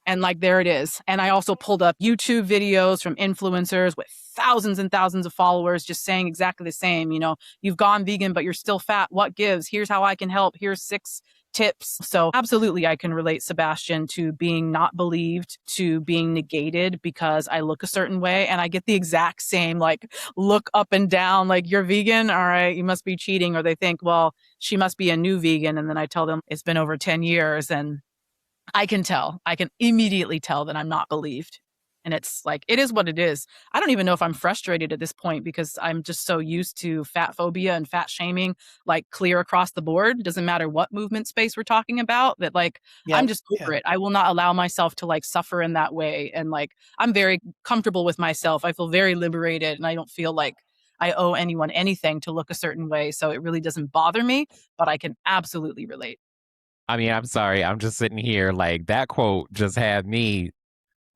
And like, there it is. And I also pulled up YouTube videos from influencers with thousands and thousands of followers just saying exactly the same. You know, you've gone vegan, but you're still fat. What gives? Here's how I can help. Here's 6 tips. So absolutely, I can relate, Sebastian, to being not believed, to being negated because I look a certain way. And I get the exact same, like, look up and down, like, you're vegan? All right, you must be cheating. Or they think, well, she must be a new vegan. And then I tell them it's been over 10 years and I can immediately tell that I'm not believed. And it's like, it is what it is. I don't even know if I'm frustrated at this point because I'm just so used to fat phobia and fat shaming, like, clear across the board. It doesn't matter what movement space we're talking about, that, like, I'm just over it. I will not allow myself to, like, suffer in that way. And, like, I'm very comfortable with myself. I feel very liberated and I don't feel like I owe anyone anything to look a certain way. So it really doesn't bother me, but I can absolutely relate. I mean, I'm sorry. I'm just sitting here like that quote just had me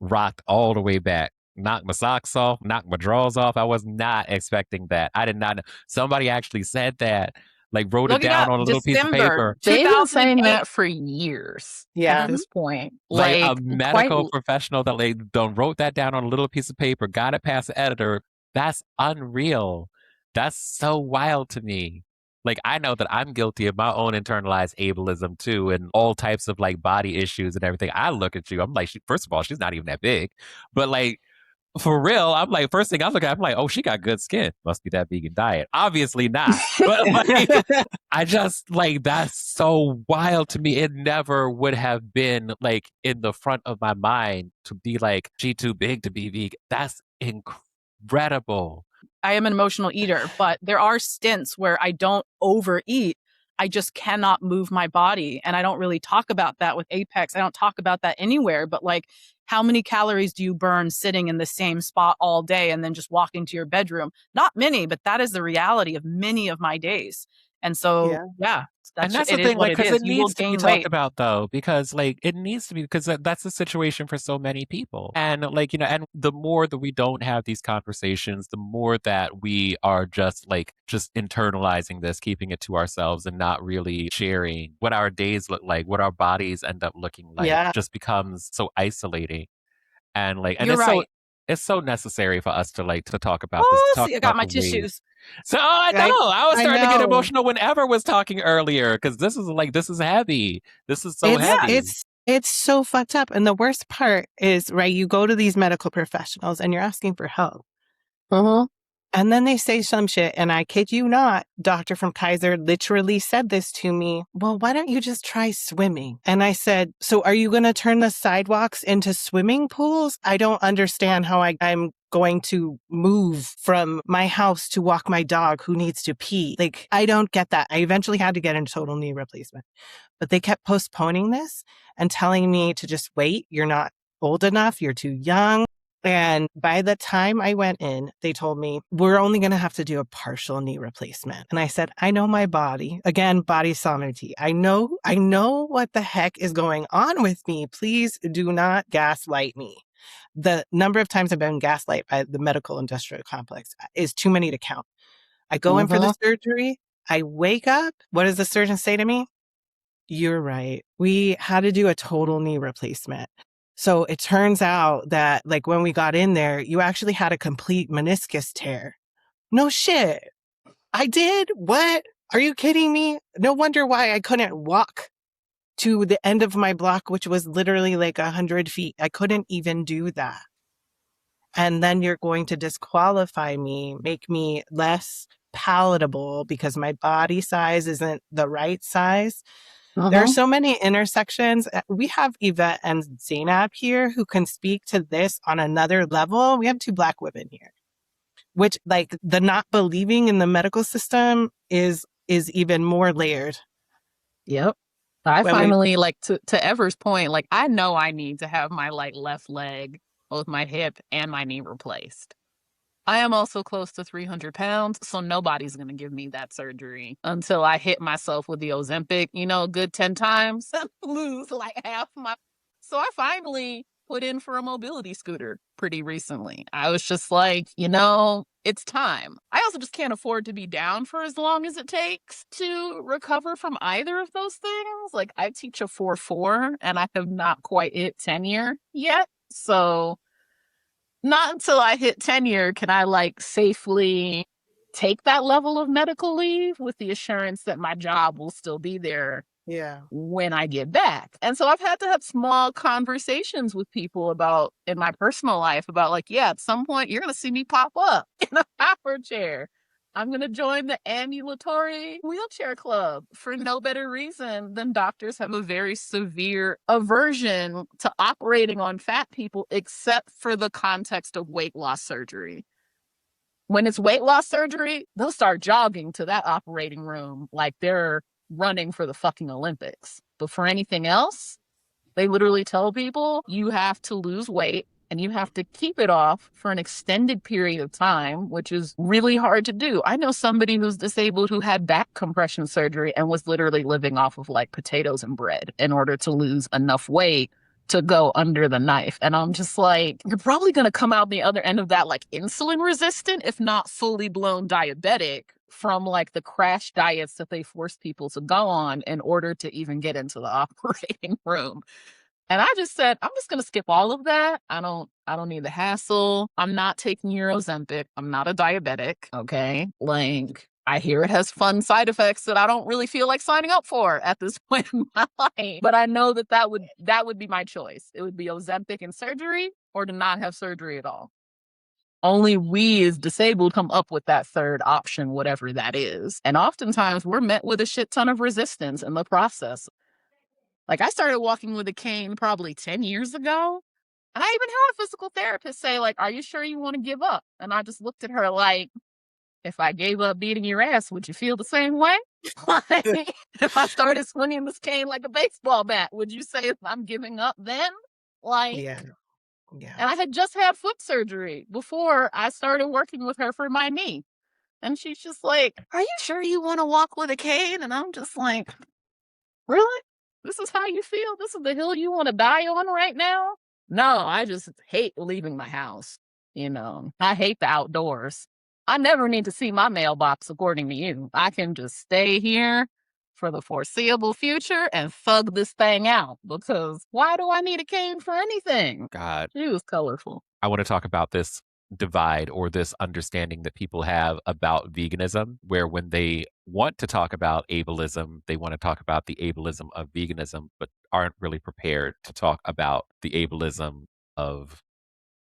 rocked all the way back. Knocked my socks off, knocked my drawers off. I was not expecting that. I did not know. Somebody actually said that, like wrote Look it it down up. on a little piece of December paper. They've been saying 2008. that for years Yeah. at this point. Like a quite medical professional that like done wrote that down on a little piece of paper, got it past the editor. That's unreal. That's so wild to me. Like, I know that I'm guilty of my own internalized ableism too, and all types of like body issues and everything. I look at you, I'm like, first of all, she's not even that big. But like, for real, I'm like, first thing I look at, I'm like, oh, she got good skin. Must be that vegan diet. Obviously not. But like, I just like, that's so wild to me. It never would have been like in the front of my mind to be like, she too big to be vegan. That's incredible. I am an emotional eater, but there are stints where I don't overeat. I just cannot move my body. And I don't really talk about that with Apex. I don't talk about that anywhere, but like, how many calories do you burn sitting in the same spot all day and then just walking to your bedroom? Not many, but that is the reality of many of my days. And so, yeah, And that's it the is thing, what like, it because is. it You will needs to be gain talked weight. about, though, because, like, it needs to be, because that's the situation for so many people. And, like, you know, and the more that we don't have these conversations, the more that we are just internalizing this, keeping it to ourselves and not really sharing what our days look like, what our bodies end up looking like, just becomes so isolating. And, like, and You're right. it's so necessary for us to talk about this. Oh, Talk see, I got about my the ways. tissues. So I know I was I starting to get know. emotional when Ever was talking earlier because this is heavy. This is so heavy. It's so fucked up. And the worst part is, right, you go to these medical professionals and you're asking for help. And then they say some shit, and I kid you not, doctor from Kaiser literally said this to me. Well, why don't you just try swimming? And I said, so are you going to turn the sidewalks into swimming pools? I don't understand how I'm going to move from my house to walk my dog who needs to pee. Like, I don't get that. I eventually had to get a total knee replacement. But they kept postponing this and telling me to just wait. You're not old enough. You're too young. And by the time I went in, they told me, we're only going to have to do a partial knee replacement. And I said, I know my body. Again, body sovereignty. I know what the heck is going on with me. Please do not gaslight me. The number of times I've been gaslighted by the medical industrial complex is too many to count. I go in for the surgery. I wake up. What does the surgeon say to me? You're right. We had to do a total knee replacement. So it turns out that, like, when we got in there, you actually had a complete meniscus tear. No shit. I did? What? Are you kidding me? No wonder why I couldn't walk to the end of my block, which was literally like 100 feet. I couldn't even do that. And then you're going to disqualify me, make me less palatable because my body size isn't the right size. There are so many intersections. We have Yvette and Zaynab here who can speak to this on another level. We have 2 Black women here, which like the not believing in the medical system is even more layered. Yep. I When we- finally, like, to Ever's point, like, I know I need to have my, like, left leg, both my hip and my knee replaced. I am also close to 300 pounds, so nobody's going to give me that surgery until I hit myself with the Ozempic, you know, a good 10 times, lose like half my. So I finally put in for a mobility scooter pretty recently. I was just like, you know, it's time. I also just can't afford to be down for as long as it takes to recover from either of those things. Like, I teach a 4-4 and I have not quite hit tenure yet. So not until I hit tenure can I like safely take that level of medical leave with the assurance that my job will still be there when I get back. And so I've had to have small conversations with people about in my personal life about like, yeah, at some point you're going to see me pop up in a power chair. I'm going to join the ambulatory wheelchair club for no better reason than doctors have a very severe aversion to operating on fat people, except for the context of weight loss surgery. When it's weight loss surgery, they'll start jogging to that operating room like they're running for the fucking Olympics. But for anything else, they literally tell people you have to lose weight and you have to keep it off for an extended period of time, which is really hard to do. I know somebody who's disabled who had back compression surgery and was literally living off of like potatoes and bread in order to lose enough weight to go under the knife. And I'm just like, you're probably going to come out the other end of that like insulin resistant, if not fully blown diabetic from like the crash diets that they force people to go on in order to even get into the operating room. And I just said, I'm just going to skip all of that. I don't need the hassle. I'm not taking your Ozempic. I'm not a diabetic. Okay. Like, I hear it has fun side effects that I don't really feel like signing up for at this point in my life. But I know that would be my choice. It would be Ozempic and surgery or to not have surgery at all. Only we as disabled come up with that third option, whatever that is. And oftentimes we're met with a shit ton of resistance in the process. Like, I started walking with a cane probably 10 years ago. And I even had a physical therapist say, like, are you sure you want to give up? And I just looked at her like, if I gave up beating your ass, would you feel the same way? Like, if I started swinging this cane like a baseball bat, would you say I'm giving up then? Like, Yeah. And I had just had foot surgery before I started working with her for my knee. And she's just like, are you sure you want to walk with a cane? And I'm just like, really? This is how you feel? This is the hill you want to die on right now? No, I just hate leaving my house. You know, I hate the outdoors. I never need to see my mailbox, according to you. I can just stay here for the foreseeable future and thug this thing out, because why do I need a cane for anything? God, She was colorful. I want to talk about this divide or this understanding that people have about veganism, where when they want to talk about ableism, they want to talk about the ableism of veganism, but aren't really prepared to talk about the ableism of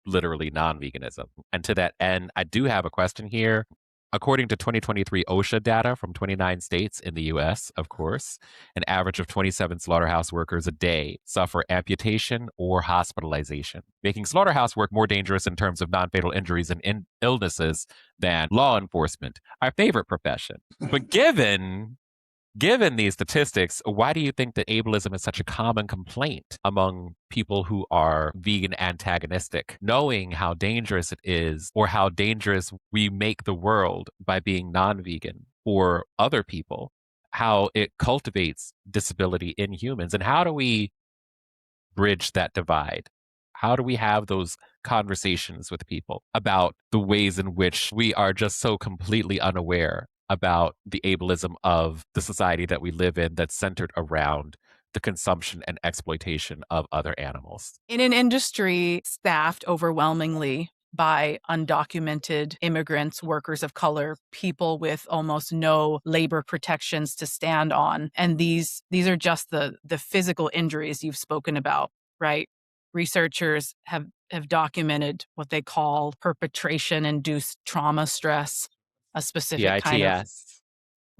literally non-veganism. And to that end, I do have a question here. According to 2023 OSHA data from 29 states in the US, of course, an average of 27 slaughterhouse workers a day suffer amputation or hospitalization, making slaughterhouse work more dangerous in terms of non-fatal injuries and illnesses than law enforcement, our favorite profession. But given these statistics, why do you think that ableism is such a common complaint among people who are vegan antagonistic, knowing how dangerous it is or how dangerous we make the world by being non-vegan for other people, how it cultivates disability in humans? And how do we bridge that divide? How do we have those conversations with people about the ways in which we are just so completely unaware about the ableism of the society that we live in that's centered around the consumption and exploitation of other animals? In an industry staffed overwhelmingly by undocumented immigrants, workers of color, people with almost no labor protections to stand on. And these are just the physical injuries you've spoken about, right? Researchers have documented what they call perpetration-induced trauma stress, a specific kind of PITS.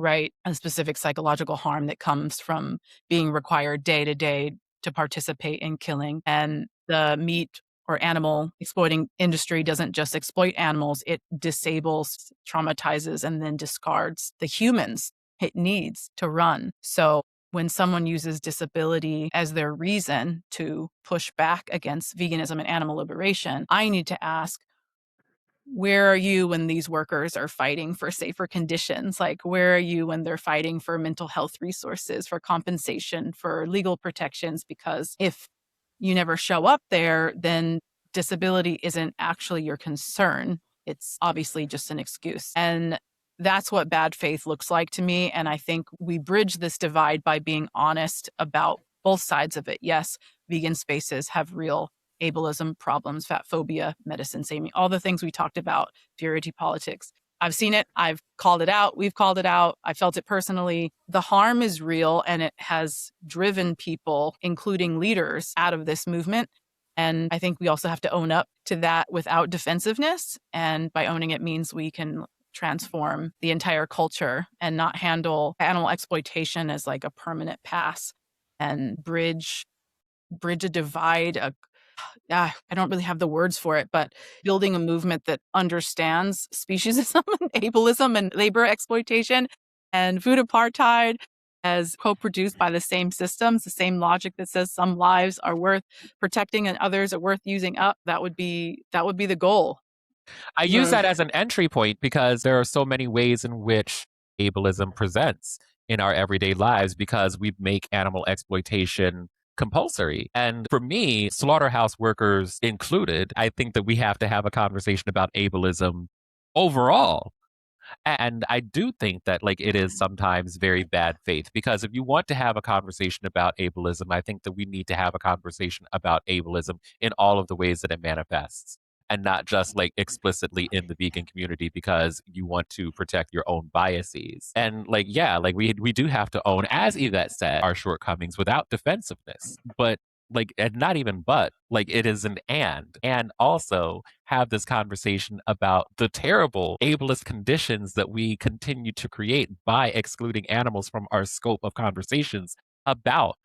right? And specific psychological harm that comes from being required day to day to participate in killing. And the meat or animal exploiting industry doesn't just exploit animals, it disables, traumatizes, and then discards the humans it needs to run. So when someone uses disability as their reason to push back against veganism and animal liberation, I need to ask, where are you when these workers are fighting for safer conditions? Like, where are you when they're fighting for mental health resources, for compensation, for legal protections? Because if you never show up there, then disability isn't actually your concern. It's obviously just an excuse. And that's what bad faith looks like to me. And I think we bridge this divide by being honest about both sides of it. Yes, vegan spaces have real ableism problems, fat phobia, medicine saving, all the things we talked about, purity politics. I've seen it. I've called it out. We've called it out. I felt it personally. The harm is real and it has driven people, including leaders, out of this movement. And I think we also have to own up to that without defensiveness. And by owning it means we can transform the entire culture and not handle animal exploitation as like a permanent pass and bridge a divide, I don't really have the words for it, but building a movement that understands speciesism and ableism and labor exploitation and food apartheid as co-produced by the same systems, the same logic that says some lives are worth protecting and others are worth using up. That would be the goal. I use that as an entry point because there are so many ways in which ableism presents in our everyday lives because we make animal exploitation compulsory. And for me, slaughterhouse workers included, I think that we have to have a conversation about ableism overall. And I do think that like it is sometimes very bad faith because if you want to have a conversation about ableism, I think that we need to have a conversation about ableism in all of the ways that it manifests and not just like explicitly in the vegan community because you want to protect your own biases. And like, yeah, like we do have to own, as Yvette said, our shortcomings without defensiveness. But like, and not even but, like it is an and also have this conversation about the terrible ableist conditions that we continue to create by excluding animals from our scope of conversations about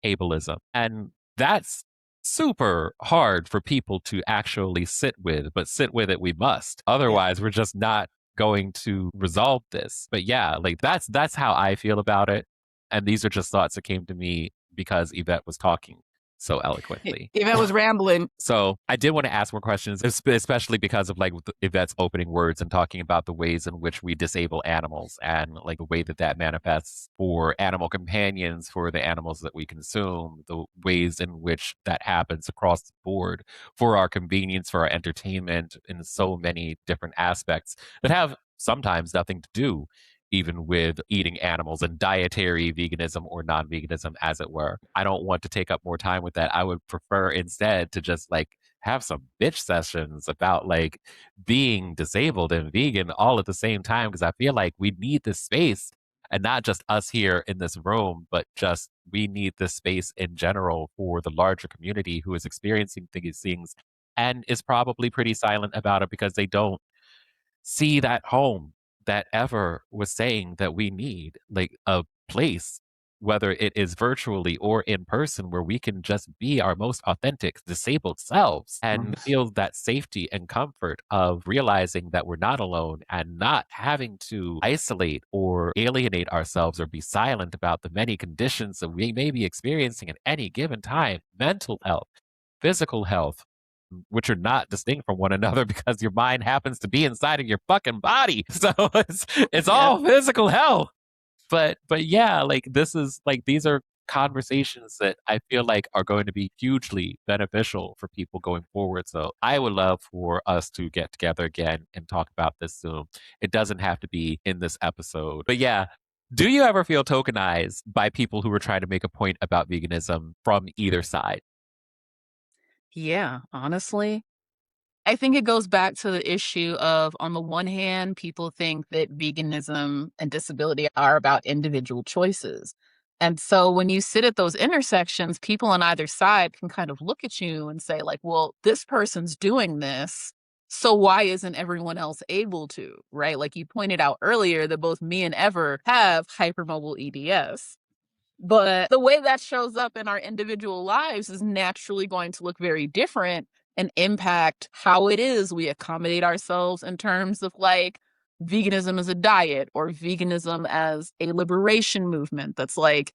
ableism. And that's super hard for people to actually sit with, but sit with it we must. Otherwise, we're just not going to resolve this. But yeah, like that's how I feel about it. And these are just thoughts that came to me because Yvette was talking so eloquently. Yvette was rambling. So I did want to ask more questions, especially because of like Yvette's opening words and talking about the ways in which we disable animals and like the way that that manifests for animal companions, for the animals that we consume, the ways in which that happens across the board for our convenience, for our entertainment, in so many different aspects that have sometimes nothing to do even with eating animals and dietary veganism or non-veganism, as it were. I don't want to take up more time with that. I would prefer instead to just like have some bitch sessions about like being disabled and vegan all at the same time, because I feel like we need this space and not just us here in this room, but just we need this space in general for the larger community who is experiencing these things and is probably pretty silent about it because they don't see that home that ever was saying that we need like a place, whether it is virtually or in person, where we can just be our most authentic disabled selves and feel that safety and comfort of realizing that we're not alone and not having to isolate or alienate ourselves or be silent about the many conditions that we may be experiencing at any given time, mental health, physical health, which are not distinct from one another because your mind happens to be inside of your fucking body. So it's all physical health. But yeah, like this is like these are conversations that I feel like are going to be hugely beneficial for people going forward. So I would love for us to get together again and talk about this soon. It doesn't have to be in this episode. But yeah, do you ever feel tokenized by people who are trying to make a point about veganism from either side? Yeah, honestly, I think it goes back to the issue of, on the one hand, people think that veganism and disability are about individual choices. And so when you sit at those intersections, people on either side can kind of look at you and say, like, well, this person's doing this So why isn't everyone else able to, right? Like you pointed out earlier that both me and Ever have hypermobile EDS. But the way that shows up in our individual lives is naturally going to look very different and impact how it is we accommodate ourselves in terms of like veganism as a diet or veganism as a liberation movement that's like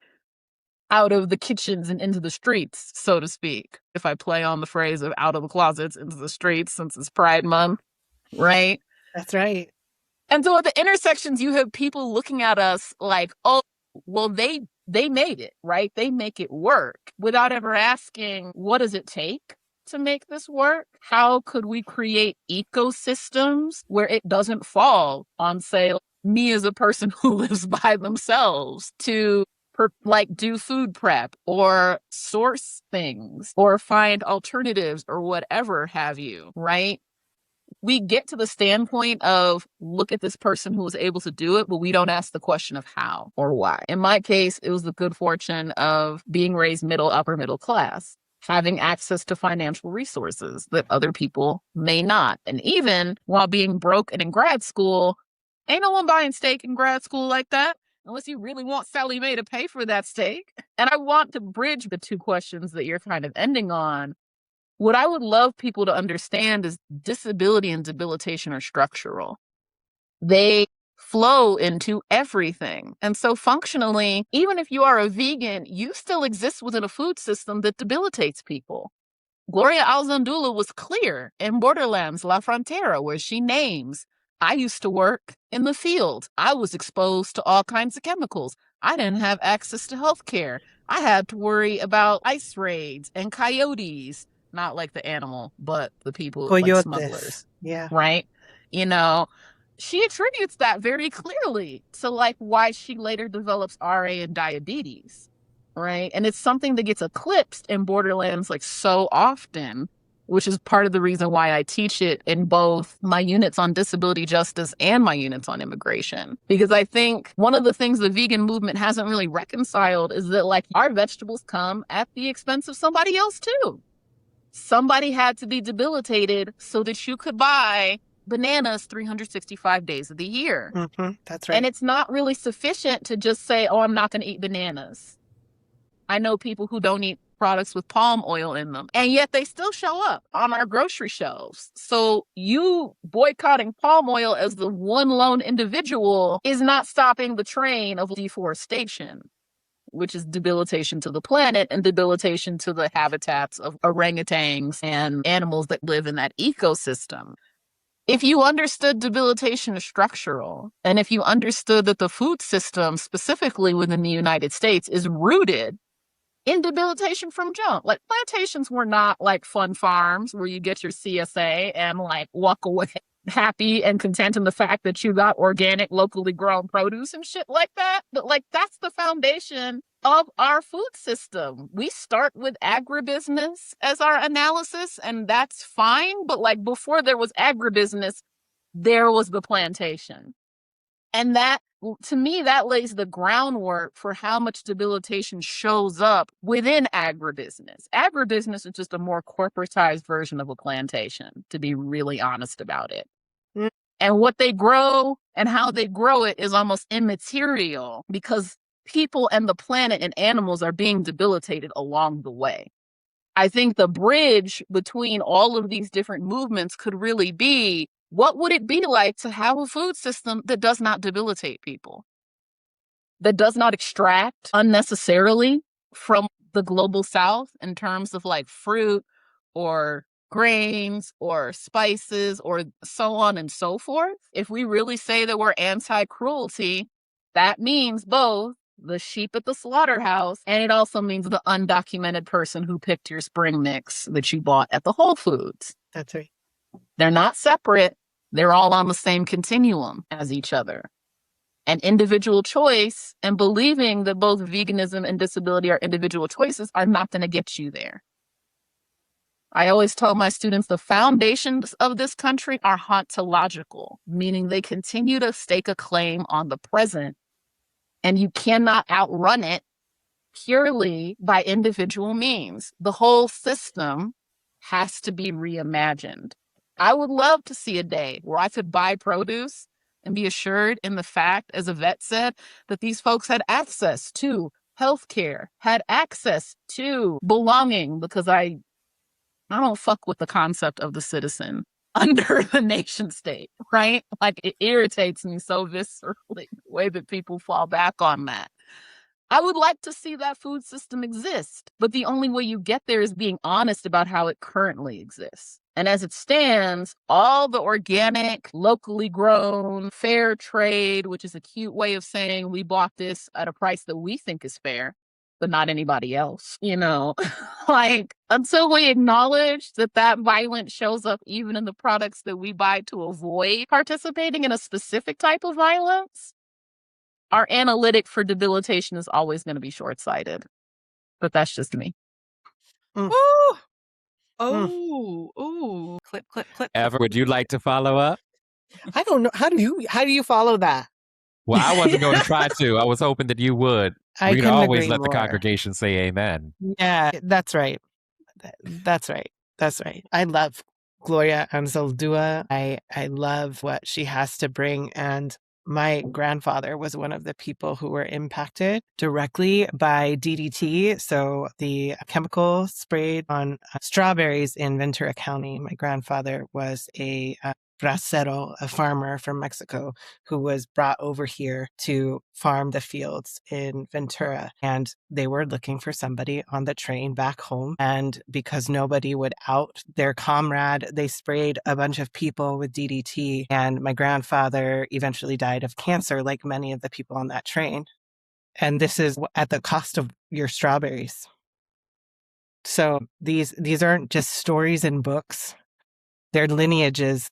out of the kitchens and into the streets, so to speak. If I play on the phrase of out of the closets into the streets since it's Pride Month, right? That's right. And so at the intersections, you have people looking at us like, oh, well, they made it, right? They make it work without ever asking, what does it take to make this work? How could we create ecosystems where it doesn't fall on, say, me as a person who lives by themselves to do food prep or source things or find alternatives or whatever have you, right? We get to the standpoint of look at this person who was able to do it, but we don't ask the question of how or why. In my case, it was the good fortune of being raised upper middle class, having access to financial resources that other people may not. And even while being broke and in grad school, ain't no one buying steak in grad school like that unless you really want Sally Mae to pay for that steak. And I want to bridge the two questions that you're kind of ending on. What I would love people to understand is disability and debilitation are structural. They flow into everything. And so functionally, even if you are a vegan, you still exist within a food system that debilitates people. Gloria Alzandula was clear in Borderlands La Frontera, where she names, I used to work in the field. I was exposed to all kinds of chemicals. I didn't have access to health care. I had to worry about ice raids and coyotes. Not like the animal, but the people, like smugglers. Yeah. Right? You know, she attributes that very clearly to like why she later develops RA and diabetes. Right? And it's something that gets eclipsed in Borderlands like so often, which is part of the reason why I teach it in both my units on disability justice and my units on immigration. Because I think one of the things the vegan movement hasn't really reconciled is that like our vegetables come at the expense of somebody else too. Somebody had to be debilitated so that you could buy bananas 365 days of the year. Mm-hmm. That's right. And it's not really sufficient to just say, oh, I'm not going to eat bananas. I know people who don't eat products with palm oil in them, and yet they still show up on our grocery shelves. So you boycotting palm oil as the one lone individual is not stopping the train of deforestation, which is debilitation to the planet and debilitation to the habitats of orangutans and animals that live in that ecosystem. If you understood debilitation is structural, and if you understood that the food system, specifically within the United States, is rooted in debilitation from jump. Like plantations were not like fun farms where you get your CSA and like walk away happy and content in the fact that you got organic, locally grown produce and shit like that. But like that's the foundation of our food system. We start with agribusiness as our analysis, and that's fine. But like before there was agribusiness, there was the plantation. And that, to me, that lays the groundwork for how much debilitation shows up within agribusiness. Agribusiness is just a more corporatized version of a plantation, to be really honest about it. Mm. And what they grow and how they grow it is almost immaterial because people and the planet and animals are being debilitated along the way. I think the bridge between all of these different movements could really be, what would it be like to have a food system that does not debilitate people, that does not extract unnecessarily from the global south in terms of like fruit or grains or spices or so on and so forth? If we really say that we're anti-cruelty, that means both the sheep at the slaughterhouse, and it also means the undocumented person who picked your spring mix that you bought at the Whole Foods. That's right. They're not separate. They're all on the same continuum as each other. And individual choice and believing that both veganism and disability are individual choices are not going to get you there. I always tell my students the foundations of this country are hauntological, meaning they continue to stake a claim on the present, and you cannot outrun it purely by individual means. The whole system has to be reimagined. I would love to see a day where I could buy produce and be assured in the fact, as Yvette said, that these folks had access to healthcare, had access to belonging, because I don't fuck with the concept of the citizen under the nation state, right? Like, it irritates me so viscerally, the way that people fall back on that. I would like to see that food system exist, but the only way you get there is being honest about how it currently exists. And as it stands, all the organic, locally grown, fair trade, which is a cute way of saying we bought this at a price that we think is fair, but not anybody else, like, until we acknowledge that that violence shows up even in the products that we buy to avoid participating in a specific type of violence, our analytic for debilitation is always going to be short-sighted. But that's just me. Ooh. Oh, ooh. Clip, clip, clip. Ever, would you like to follow up? I don't know. How do you follow that? Well, I wasn't going to try to. I was hoping that you would. I We'd couldn't always agree let the more. congregation say amen. Yeah, that's right. That's right. That's right. I love Gloria Anzaldúa. I love what she has to bring. And my grandfather was one of the people who were impacted directly by DDT. So the chemical sprayed on strawberries in Ventura County. My grandfather was a bracero, a farmer from Mexico, who was brought over here to farm the fields in Ventura. And they were looking for somebody on the train back home. And because nobody would out their comrade, they sprayed a bunch of people with DDT. And my grandfather eventually died of cancer, like many of the people on that train. And this is at the cost of your strawberries. So these aren't just stories in books. They're lineages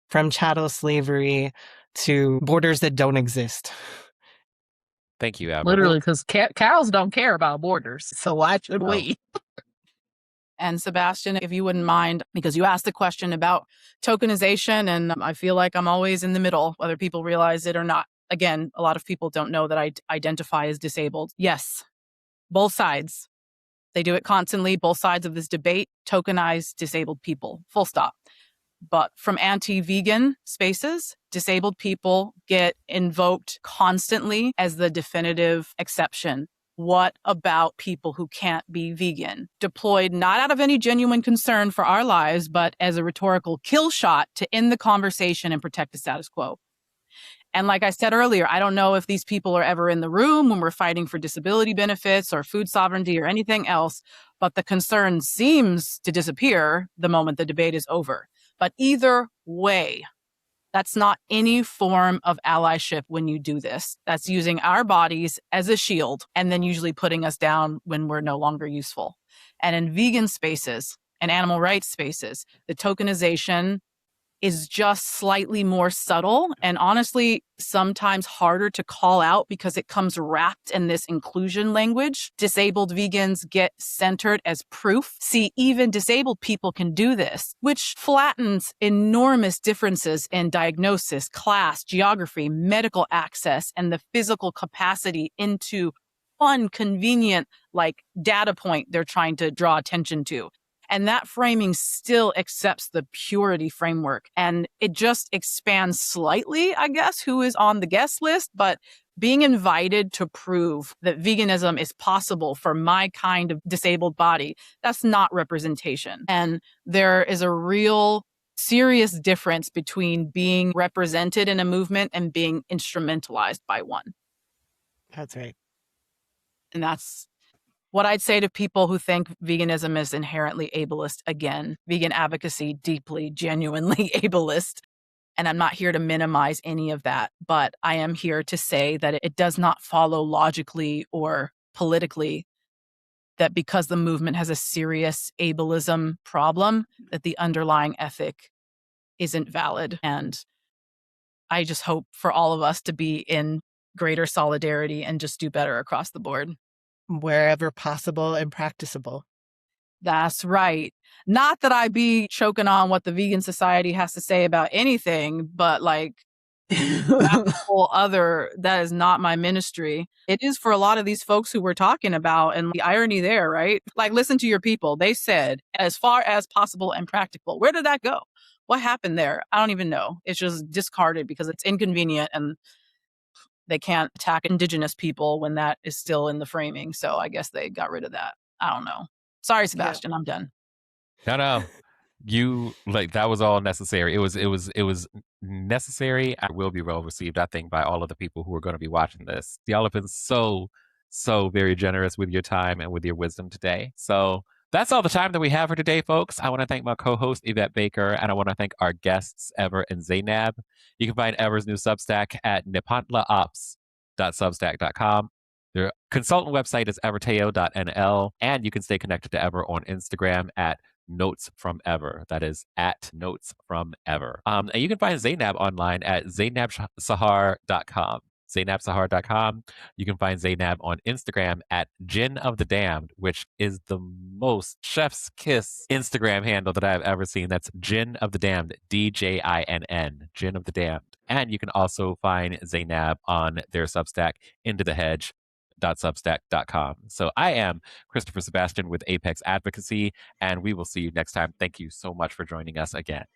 from chattel slavery to borders that don't exist. Thank you, Albert. Literally, because cows don't care about borders. So why should we? And Sebastian, if you wouldn't mind, because you asked the question about tokenization, and I feel like I'm always in the middle, whether people realize it or not. Again, a lot of people don't know that I identify as disabled. Yes, both sides. They do it constantly. Both sides of this debate tokenize disabled people, full stop. But from anti-vegan spaces, disabled people get invoked constantly as the definitive exception. What about people who can't be vegan? Deployed not out of any genuine concern for our lives, but as a rhetorical kill shot to end the conversation and protect the status quo. And like I said earlier, I don't know if these people are ever in the room when we're fighting for disability benefits or food sovereignty or anything else, but the concern seems to disappear the moment the debate is over. But either way, that's not any form of allyship when you do this. That's using our bodies as a shield and then usually putting us down when we're no longer useful. And in vegan spaces and animal rights spaces, the tokenization is just slightly more subtle and honestly sometimes harder to call out because it comes wrapped in this inclusion language. Disabled vegans get centered as proof. See, even disabled people can do this, which flattens enormous differences in diagnosis, class, geography, medical access, and the physical capacity into one convenient data point they're trying to draw attention to. And that framing still accepts the purity framework. And it just expands slightly, I guess, who is on the guest list. But being invited to prove that veganism is possible for my kind of disabled body, that's not representation. And there is a real serious difference between being represented in a movement and being instrumentalized by one. That's right. And that's what I'd say to people who think veganism is inherently ableist. Again, vegan advocacy, deeply, genuinely ableist. And I'm not here to minimize any of that, but I am here to say that it does not follow logically or politically that because the movement has a serious ableism problem, that the underlying ethic isn't valid. And I just hope for all of us to be in greater solidarity and just do better across the board. Wherever possible and practicable. That's right. Not that I be choking on what the Vegan Society has to say about anything, but that's a whole other, that is not my ministry. It is for a lot of these folks who we're talking about. And the irony there, right? Listen to your people. They said, as far as possible and practical. Where did that go? What happened there? I don't even know. It's just discarded because it's inconvenient and they can't attack indigenous people when that is still in the framing. So I guess they got rid of that. I don't know. Sorry, Sebastian, I'm done. No. You like that was all necessary. It was necessary. I will be well received, I think, by all of the people who are going to be watching this. Y'all have been so very generous with your time and with your wisdom today. So that's all the time that we have for today, folks. I want to thank my co-host Yvette Baker, and I want to thank our guests Ever and Zaynab. You can find Ever's new Substack at nepantlaops.substack.com. Their consultant website is everteo.nl, and you can stay connected to Ever on Instagram at Notes from Ever. That is at Notes from Ever. And you can find Zaynab online at zaynabshahar.com. zaynabshahar.com. You can find Zaynab on Instagram at Gin of the Damned, which is the most chef's kiss Instagram handle that I've ever seen. That's Gin of the Damned, DJINN, Gin of the Damned. And you can also find Zaynab on their Substack, Into the Hedge. Substack.com. So I am Christopher Sebastian with Apex Advocacy, and we will see you next time. Thank you so much for joining us again.